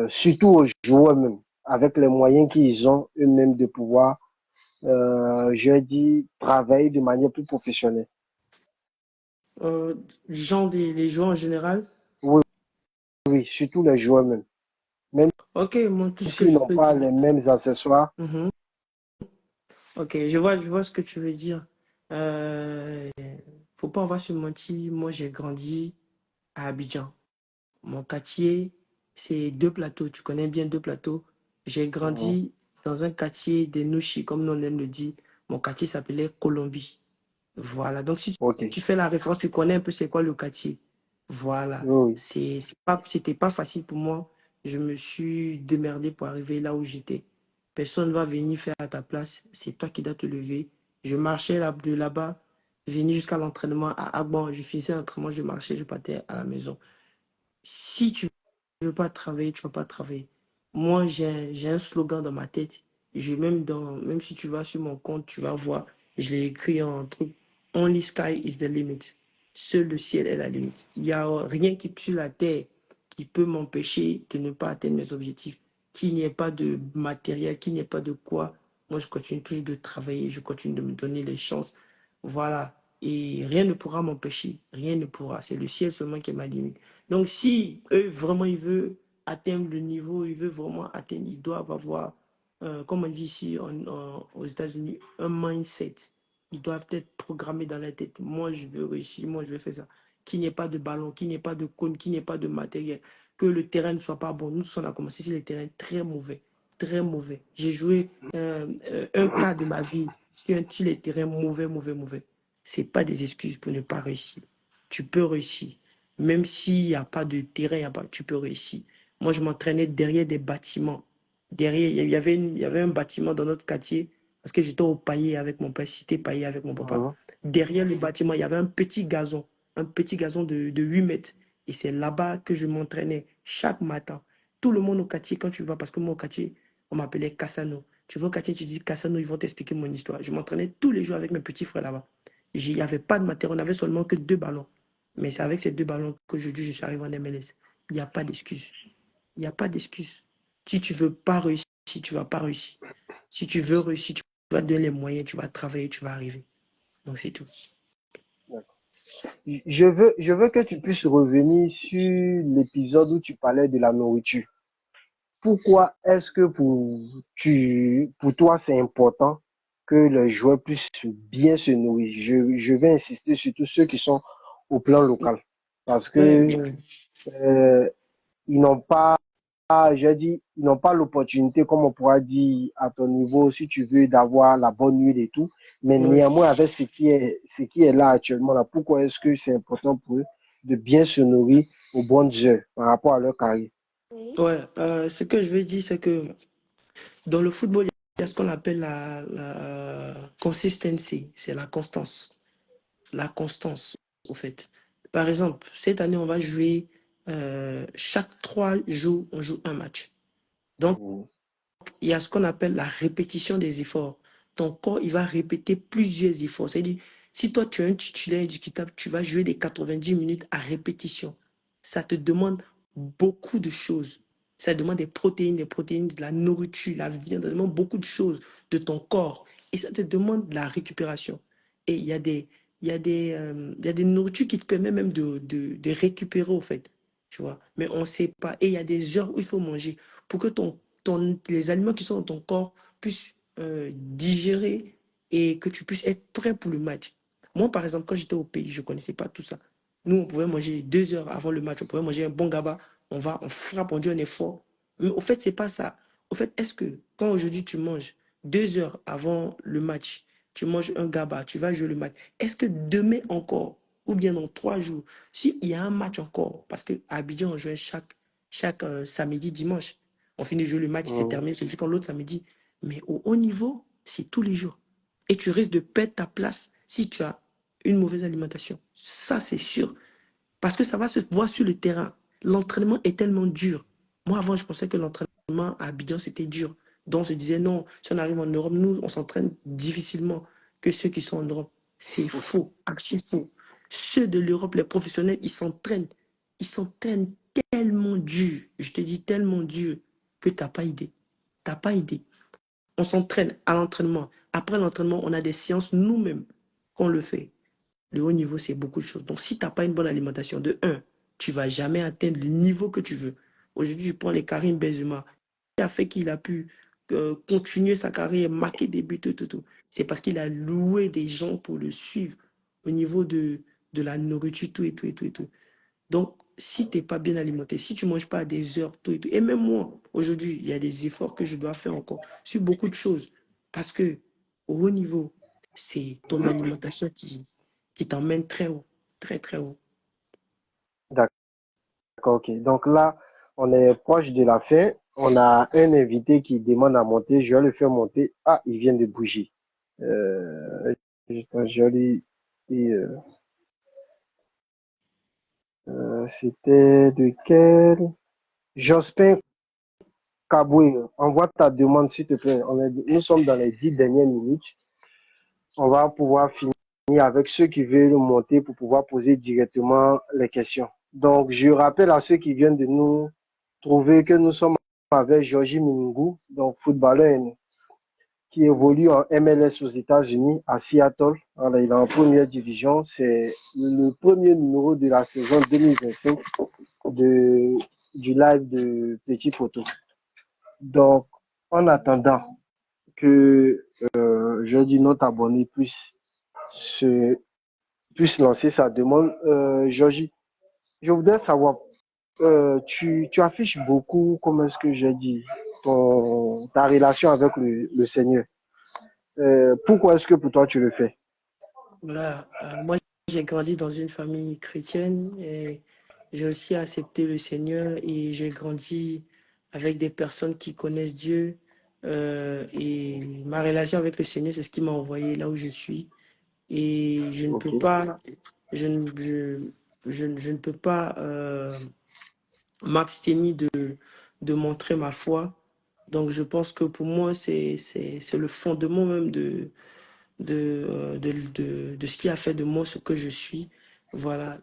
Speaker 1: surtout aux joueurs même, avec les moyens qu'ils ont eux-mêmes de pouvoir, je dis, travailler de manière plus professionnelle?
Speaker 2: Euh, Genre les joueurs en général.
Speaker 1: Oui, oui, surtout les joueurs même. Même
Speaker 2: Ok, moi, tout ce que
Speaker 1: s'ils
Speaker 2: je
Speaker 1: n'ont
Speaker 2: peux
Speaker 1: pas
Speaker 2: dire.
Speaker 1: les mêmes accessoires.
Speaker 2: Mhm. Ok, je vois ce que tu veux dire. Euh, Faut pas, on va se mentir. Moi, j'ai grandi à Abidjan. Mon quartier, c'est deux plateaux. Tu connais bien deux plateaux. J'ai
Speaker 1: Mhm.
Speaker 2: grandi dans un quartier des Nouchi, comme on aime le dire. Mon quartier s'appelait Colombie. Voilà. Donc, si
Speaker 1: Ok,
Speaker 2: tu fais la référence, tu connais un peu c'est quoi le quartier. Voilà.
Speaker 1: oui,
Speaker 2: C'était pas facile pour moi. Je me suis démerdé pour arriver là où j'étais. Personne ne va venir faire à ta place. C'est toi qui dois te lever. Je marchais de là-bas, venir jusqu'à l'entraînement. Bon, je finissais l'entraînement, je marchais, je partais à la maison. Si tu ne veux pas travailler, tu ne vas pas travailler. Moi, j'ai un slogan dans ma tête. Même si tu vas sur mon compte, tu vas voir, je l'ai écrit en truc. Only sky is the limit. Seul le ciel est la limite. Il n'y a rien qui sur la terre qui peut m'empêcher de ne pas atteindre mes objectifs. Qu'il n'y ait pas de matériel, qu'il n'y ait pas de quoi. Moi, je continue toujours de travailler, je continue de me donner les chances. Voilà. Et rien ne pourra m'empêcher. Rien ne pourra. C'est le ciel seulement qui est ma limite. Donc, si eux, vraiment, ils veulent atteindre le niveau, ils veulent vraiment atteindre, ils doivent avoir, comme on dit ici aux États-Unis, un mindset. Ils doivent être programmés dans la tête. Moi, je veux réussir, moi, je vais faire ça. Qu'il n'y ait pas de ballon, qu'il n'y ait pas de cône, qu'il n'y ait pas de matériel, que le terrain ne soit pas bon. Nous, on a commencé sur les terrains très mauvais, très mauvais. J'ai joué un quart de ma vie sur les terrains mauvais, mauvais, mauvais. Ce n'est pas des excuses pour ne pas réussir. Tu peux réussir. Même s'il n'y a pas de terrain, tu peux réussir. Moi, je m'entraînais derrière des bâtiments. Derrière, il y avait un bâtiment dans notre quartier, parce que j'étais au paillé avec mon père, cité paillé avec mon papa.
Speaker 1: mhm.
Speaker 2: Derrière le bâtiment, il y avait un petit gazon. un petit gazon de 8 mètres. Et c'est là-bas que je m'entraînais chaque matin. Tout le monde au quartier, quand tu vas, parce que moi au quartier, on m'appelait Cassano. Tu vas au quartier, tu dis Cassano, ils vont t'expliquer mon histoire. Je m'entraînais tous les jours avec mes petits frères là-bas. Il n'y avait pas de matériel, on avait seulement que 2 ballons. Mais c'est avec ces 2 ballons qu'aujourd'hui je suis arrivé en MLS. Il n'y a pas d'excuse. Il n'y a pas d'excuse. Si tu ne veux pas réussir, tu ne vas pas réussir. Si tu veux réussir, tu vas te donner les moyens, tu vas travailler, tu vas arriver. Donc c'est tout.
Speaker 1: Je veux que tu puisses revenir sur l'épisode où tu parlais de la nourriture. Pourquoi est-ce que pour toi, c'est important que les joueurs puissent bien se nourrir? Je vais insister sur tous ceux qui sont au plan local. Parce
Speaker 2: Ouais,
Speaker 1: que euh, ils n'ont pas, j'ai dit, ils n'ont pas l'opportunité, comme on pourra dire à ton niveau, si tu veux, d'avoir la bonne huile et tout. Mais
Speaker 2: ouais.
Speaker 1: néanmoins, avec ce qui est là actuellement, là, pourquoi est-ce que c'est important pour eux de bien se nourrir aux bonnes heures par rapport à leur carrière?
Speaker 2: Ouais, ce que je veux dire, c'est que dans le football, il y a ce qu'on appelle la consistency, c'est la constance. La constance, au fait. Par exemple, cette année, on va jouer chaque 3 jours, on joue un match. Donc,
Speaker 1: Mm.
Speaker 2: il y a ce qu'on appelle la répétition des efforts. Ton corps, il va répéter plusieurs efforts. C'est-à-dire, si toi, tu es un titulaire indiscutable, tu vas jouer des 90 minutes à répétition. Ça te demande beaucoup de choses. Ça demande des protéines, de la nourriture, la viande, ça demande beaucoup de choses de ton corps. Et ça te demande de la récupération. Et il y a des nourritures qui te permettent même de récupérer, au fait. Tu vois. Mais on ne sait pas. Et il y a des heures où il faut manger pour que les aliments qui sont dans ton corps puissent digérer et que tu puisses être prêt pour le match. Moi, par exemple, quand j'étais au pays, je ne connaissais pas tout ça. Nous, on pouvait manger 2 heures avant le match, on pouvait manger un bon gaba, on frappe, on dit un effort. Mais au fait, c'est pas ça. Au fait, est-ce que quand aujourd'hui tu manges 2 heures avant le match, tu manges un gaba, tu vas jouer le match, est-ce que demain encore, ou bien dans 3 jours, s'il y a un match encore, parce qu'à Abidjan, on jouait chaque samedi, dimanche, on finit de jouer le match, c'est
Speaker 1: Mm.
Speaker 2: terminé, c'est jusqu'en l'autre samedi. Mais au haut niveau, c'est tous les jours. Et tu risques de perdre ta place si tu as une mauvaise alimentation. Ça, c'est sûr. Parce que ça va se voir sur le terrain. L'entraînement est tellement dur. Moi, avant, je pensais que l'entraînement à Abidjan, c'était dur. Donc, on se disait, non, si on arrive en Europe, nous, on s'entraîne difficilement que ceux qui sont en Europe. C'est faux, archi faux. Ceux de l'Europe, les professionnels, ils s'entraînent. Ils s'entraînent tellement dur. Je te dis tellement dur que tu n'as pas idée. Tu n'as pas idée. On s'entraîne à l'entraînement. Après l'entraînement, on a des séances nous-mêmes qu'on le fait. Le haut niveau, c'est beaucoup de choses. Donc, si tu n'as pas une bonne alimentation, de un, tu ne vas jamais atteindre le niveau que tu veux. Aujourd'hui, je prends les Karim Benzema. Ce qui a fait qu'il a pu continuer sa carrière, marquer des buts, tout, tout, tout. C'est parce qu'il a loué des gens pour le suivre au niveau de la nourriture, tout et tout et tout et tout. Donc, si tu n'es pas bien alimenté, si tu ne manges pas à des heures, tout et tout, et même moi, aujourd'hui, il y a des efforts que je dois faire encore sur beaucoup de choses. Parce que au haut niveau, c'est ton alimentation qui t'emmène très haut, très, très haut.
Speaker 1: D'accord, ok. Donc là, on est proche de la fin. On a un invité qui demande à monter. Je vais le faire monter. Ah, il vient de bouger. Juste un joli. Et, c'était de quel? Jospin Kaboué. Envoie ta demande, s'il te plaît. Nous sommes dans les 10 dernières minutes. On va pouvoir finir avec ceux qui veulent monter pour pouvoir poser directement les questions. Donc, je rappelle à ceux qui viennent de nous trouver que nous sommes avec Georgie Mingu, donc footballeur qui évolue en MLS aux États-Unis, à Seattle. Alors, il est en première division. C'est le premier numéro de la saison 2025 de, du live de Petit Photo. Donc, en attendant que je dis notre abonné se, puisse lancer sa demande, Georgie, je voudrais savoir, tu affiches beaucoup, comment est-ce que j'ai dit, ta relation avec le Seigneur. Pourquoi est-ce que pour toi tu le fais?
Speaker 2: Voilà. Moi, j'ai grandi dans une famille chrétienne et j'ai aussi accepté le Seigneur et j'ai grandi avec des personnes qui connaissent Dieu. Et ma relation avec le Seigneur, c'est ce qui m'a envoyé là où je suis. Et je, ne- je ne peux pas m'abstenir de montrer ma foi. Donc, je pense que pour moi, c'est le fondement même de ce qui a fait de moi ce que je suis. Voilà.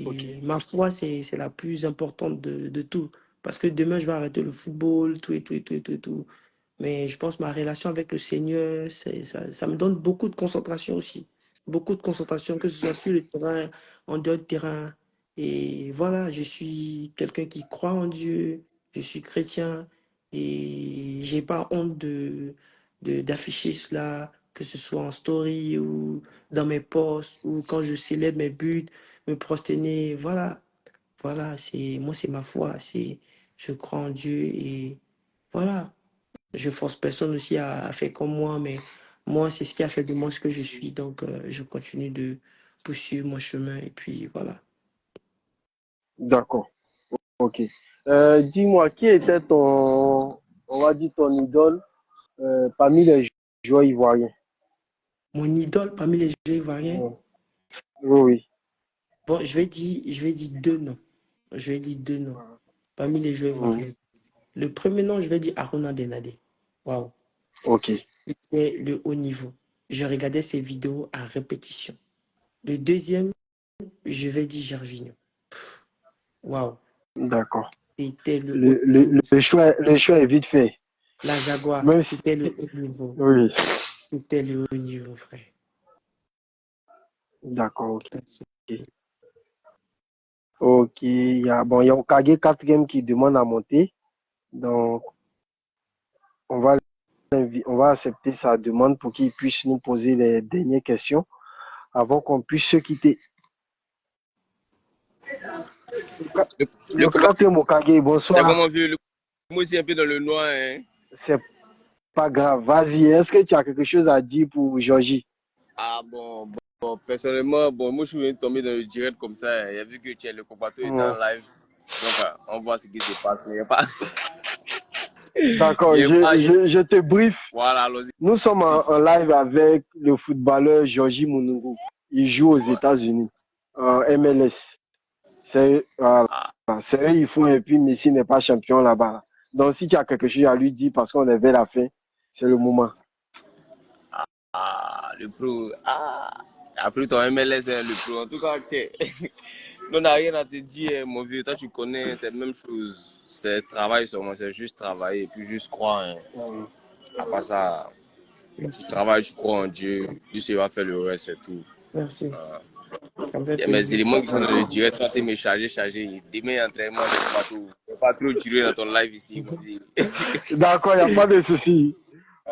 Speaker 1: Ok,
Speaker 2: Et ma foi, c'est la plus importante de tout. Parce que demain, je vais arrêter le football, tout et tout et tout et tout et tout. Mais je pense que ma relation avec le Seigneur, ça me donne beaucoup de concentration aussi. Beaucoup de concentration, que ce soit sur le terrain, en dehors du terrain. Et voilà, je suis quelqu'un qui croit en Dieu, je suis chrétien et j'ai pas honte d'afficher cela, que ce soit en story ou dans mes posts ou quand je célèbre mes buts, me prosterner. Voilà, voilà, moi, c'est ma foi. Je crois en Dieu et voilà. Je force personne aussi à faire comme moi, mais moi, c'est ce qui a fait de moi ce que je suis. Donc, je continue de poursuivre mon chemin et puis voilà.
Speaker 1: d'accord, ok. Dis-moi, qui était on va dire ton idole parmi les joueurs ivoiriens?
Speaker 2: Mon idole parmi les jeux ivoiriens,
Speaker 1: Oui, oui.
Speaker 2: bon, je vais dire deux noms. Je vais dire deux noms parmi les jeux
Speaker 1: Oui.
Speaker 2: ivoiriens. Le premier nom, je vais dire Aruna Denade. Waouh,
Speaker 1: Ok,
Speaker 2: c'était le haut niveau. Je regardais ses vidéos à répétition. Le deuxième, je vais dire Gervinho. Waouh,
Speaker 1: d'accord.
Speaker 2: c'était le haut niveau.
Speaker 1: Le choix est vite fait.
Speaker 2: La Jaguar,
Speaker 1: Même si,
Speaker 2: c'était le haut niveau.
Speaker 1: oui,
Speaker 2: C'était le haut niveau, frère.
Speaker 1: d'accord, ok. Ok, bon, il y a Okage quatrième qui demande à monter. Donc, on va, on va accepter sa demande pour qu'il puisse nous poser les dernières questions avant qu'on puisse se quitter.
Speaker 3: Le, le
Speaker 1: Le
Speaker 3: combat,
Speaker 1: quatrième Okage,
Speaker 3: c'est
Speaker 1: bonsoir.
Speaker 3: vraiment vieux. Moi aussi, un peu dans le noir. Hein.
Speaker 1: C'est pas grave. Vas-y, est-ce que tu as quelque chose à dire pour Georgie?
Speaker 3: Ah bon, personnellement, bon, moi, je suis venu tomber dans le direct comme ça. Il a vu que le combattant était en
Speaker 1: Hmm.
Speaker 3: live. Donc, on voit ce qui se passe. Il n'y a pas. Il
Speaker 1: D'accord,
Speaker 3: y a pas
Speaker 1: je te brief.
Speaker 3: voilà, allons-y.
Speaker 1: Nous sommes en live avec le footballeur Georgie Mounougo. Il joue aux
Speaker 3: Ouais.
Speaker 1: États-Unis, en MLS. Voilà,
Speaker 3: Ah,
Speaker 1: c'est eux, ils font, et puis Messi n'est pas champion là-bas. Donc, si tu as quelque chose à lui dire, parce qu'on est vers la fin, c'est le moment.
Speaker 3: le pro. Ah, après ton MLS, hein, le pro. En tout cas, on n'a rien à te dire, mon vieux. Toi, tu connais, c'est la même chose. C'est travail sur moi, c'est juste travailler et puis juste croire. Hein.
Speaker 1: Hmm.
Speaker 3: À part ça. Tu
Speaker 2: Merci.
Speaker 3: travailles, tu crois en Dieu, Dieu il va faire le reste, c'est tout.
Speaker 2: Merci.
Speaker 3: Euh,
Speaker 2: Ça me fait
Speaker 3: il y a mes
Speaker 2: plaisir.
Speaker 3: éléments qui sont dans le
Speaker 1: D'accord.
Speaker 3: direct, soit me charger. Demain, entraînement, le bateau. Je ne vais pas trop durer dans ton live ici, mon vieux.
Speaker 1: D'accord, il n'y a pas de souci.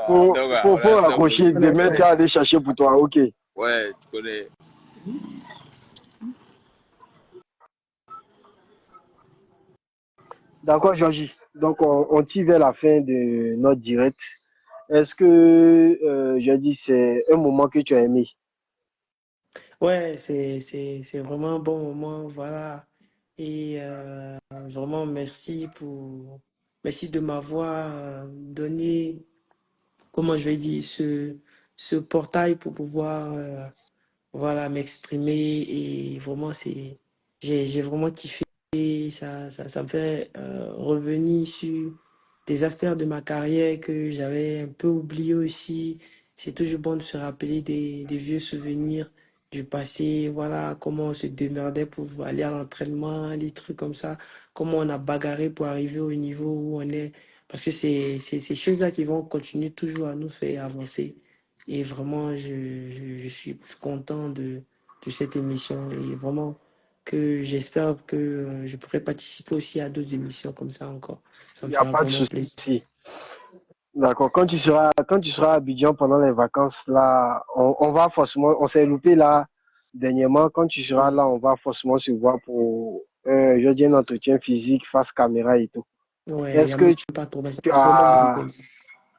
Speaker 3: Donc, on est
Speaker 1: Pour
Speaker 3: ensemble, mon
Speaker 1: raccrocher,
Speaker 3: vieux.
Speaker 2: On est
Speaker 1: demain, tu
Speaker 2: ensemble.
Speaker 1: vas aller chercher pour toi. OK.
Speaker 3: Ouais, tu connais.
Speaker 1: D'accord, Georgie. Donc, on tire vers la fin de notre direct. Est-ce que, je dis, c'est un moment que tu as aimé?
Speaker 2: Ouais, c'est vraiment un bon moment, voilà. Et vraiment, merci de m'avoir donné, comment je vais dire, ce portail pour pouvoir voilà, m'exprimer et vraiment, j'ai vraiment kiffé. Ça me fait revenir sur des aspects de ma carrière que j'avais un peu oublié aussi. C'est toujours bon de se rappeler des vieux souvenirs du passé, voilà, comment on se démerdait pour aller à l'entraînement, les trucs comme ça, comment on a bagarré pour arriver au niveau où on est. Parce que c'est ces choses-là qui vont continuer toujours à nous faire avancer. Et vraiment, je suis content de cette émission et vraiment que j'espère que je pourrai participer aussi à d'autres émissions comme ça encore. Ça
Speaker 1: Il
Speaker 2: me
Speaker 1: n'y a
Speaker 2: fera
Speaker 1: pas de
Speaker 2: vraiment plaisir.
Speaker 1: souci. D'accord. Quand tu seras à Abidjan pendant les vacances, là, on va forcément, on s'est loupé là dernièrement. Quand tu seras là, on va forcément se voir pour, je dis, un entretien physique face caméra et tout.
Speaker 2: Ouais, il n'y
Speaker 1: Est-ce
Speaker 2: a
Speaker 1: que
Speaker 2: même pas de problème. Ça
Speaker 1: tu
Speaker 2: va vraiment beaucoup
Speaker 1: as,
Speaker 2: plaisir.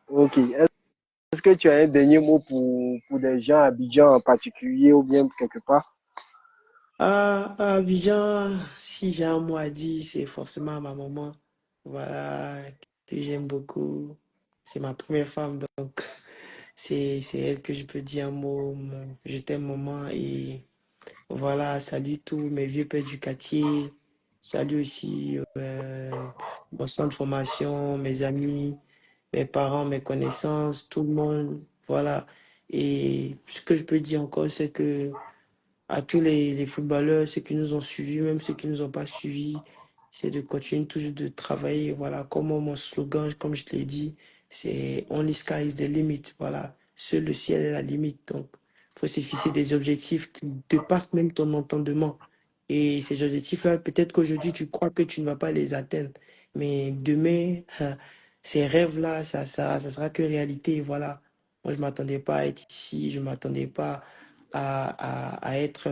Speaker 1: ok. Est-ce que tu as un dernier mot pour des gens à Abidjan en particulier ou bien quelque part?
Speaker 2: À Abidjan, si j'ai un mot à dire, c'est forcément ma maman. Voilà, que j'aime beaucoup. C'est ma première femme, donc c'est elle que je peux dire un mot. Je t'aime, maman. Et Voilà, salut tous mes vieux pères du quartier. Salut aussi mon centre de formation, mes amis, mes parents, mes connaissances, tout le monde. Voilà. Et ce que je peux dire encore, c'est que à tous les footballeurs, ceux qui nous ont suivis, même ceux qui ne nous ont pas suivis, c'est de continuer toujours de travailler. Voilà, comme mon slogan, comme je te l'ai dit, c'est Only sky is the limit. Voilà, seul le ciel est la limite. Donc, il faut se fixer des objectifs qui dépassent même ton entendement. Et ces objectifs-là, peut-être qu'aujourd'hui, tu crois que tu ne vas pas les atteindre. Mais demain, ces rêves-là, ça sera que réalité. Voilà. Moi, je ne m'attendais pas à être ici, je ne m'attendais pas à être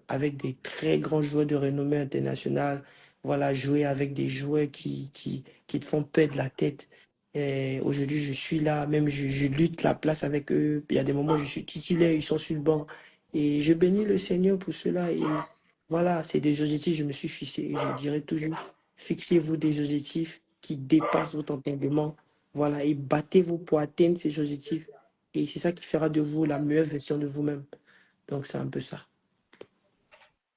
Speaker 2: avec des très grands joueurs de renommée internationale, voilà, jouer avec des joueurs qui te font perdre la tête. Et aujourd'hui, je suis là, même je lutte la place avec eux. Il y a des moments où je suis titulaire, ils sont sur le banc. Et je bénis le Seigneur pour cela. Et voilà, c'est des objectifs que je me suis fixé. Et je dirais toujours, fixez-vous des objectifs qui dépassent votre entendement. Voilà, et battez-vous pour atteindre ces objectifs. Et c'est ça qui fera de vous la meilleure version de vous-même. Donc, c'est un peu ça.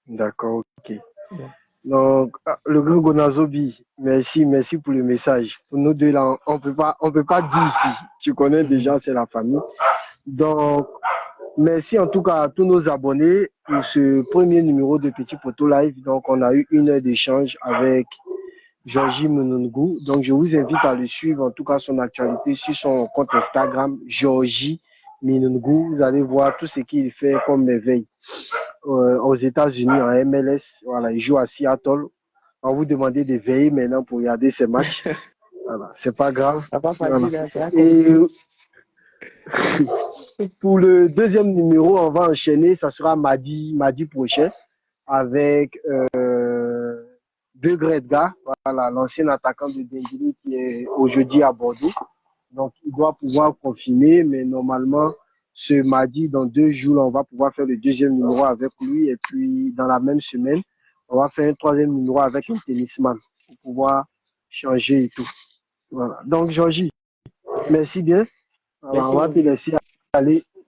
Speaker 1: D'accord, ok.
Speaker 2: Ouais.
Speaker 1: Donc, le grand Gonazobi, merci pour le message. Pour nous deux là, on peut pas dire ici. Tu connais déjà, c'est la famille. Donc, merci en tout cas à tous nos abonnés pour ce premier numéro de Petit Poteau Live. Donc, on a eu 1 heure d'échange avec Georgie Munungu. Donc, je vous invite à le suivre, en tout cas son actualité sur son compte Instagram, Georgie Munungu. Vous allez voir tout ce qu'il fait comme merveille aux États-Unis en MLS. Voilà, il joue à Seattle. On vous demandait de veiller maintenant pour regarder ces matchs. Voilà, c'est pas grave.
Speaker 2: C'est pas
Speaker 1: Voilà.
Speaker 2: facile, hein, c'est
Speaker 1: Et
Speaker 2: compliqué.
Speaker 1: pour le deuxième numéro, on va enchaîner. Ça sera mardi prochain avec Beugre Edgar, voilà, l'ancien attaquant de Dembélé qui est aujourd'hui à Bordeaux. Donc, il doit pouvoir confiner, mais normalement, ce mardi, dans 2 jours, on va pouvoir faire le deuxième numéro avec lui. Et puis, dans la même semaine, on va faire un troisième numéro avec un tennisman pour pouvoir changer et tout. Voilà. Donc, Georgie, merci bien. Voilà,
Speaker 2: Merci,
Speaker 1: on va
Speaker 2: mon
Speaker 1: te
Speaker 2: vieux.
Speaker 1: laisser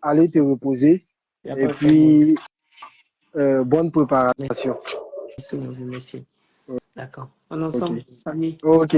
Speaker 1: aller te reposer.
Speaker 2: Il n'y a
Speaker 1: Et
Speaker 2: pas de problème, mon vieux.
Speaker 1: puis, bonne préparation.
Speaker 2: Merci, mon vieux. Merci. D'accord. On est ensemble,
Speaker 1: OK.
Speaker 2: famille.
Speaker 1: OK.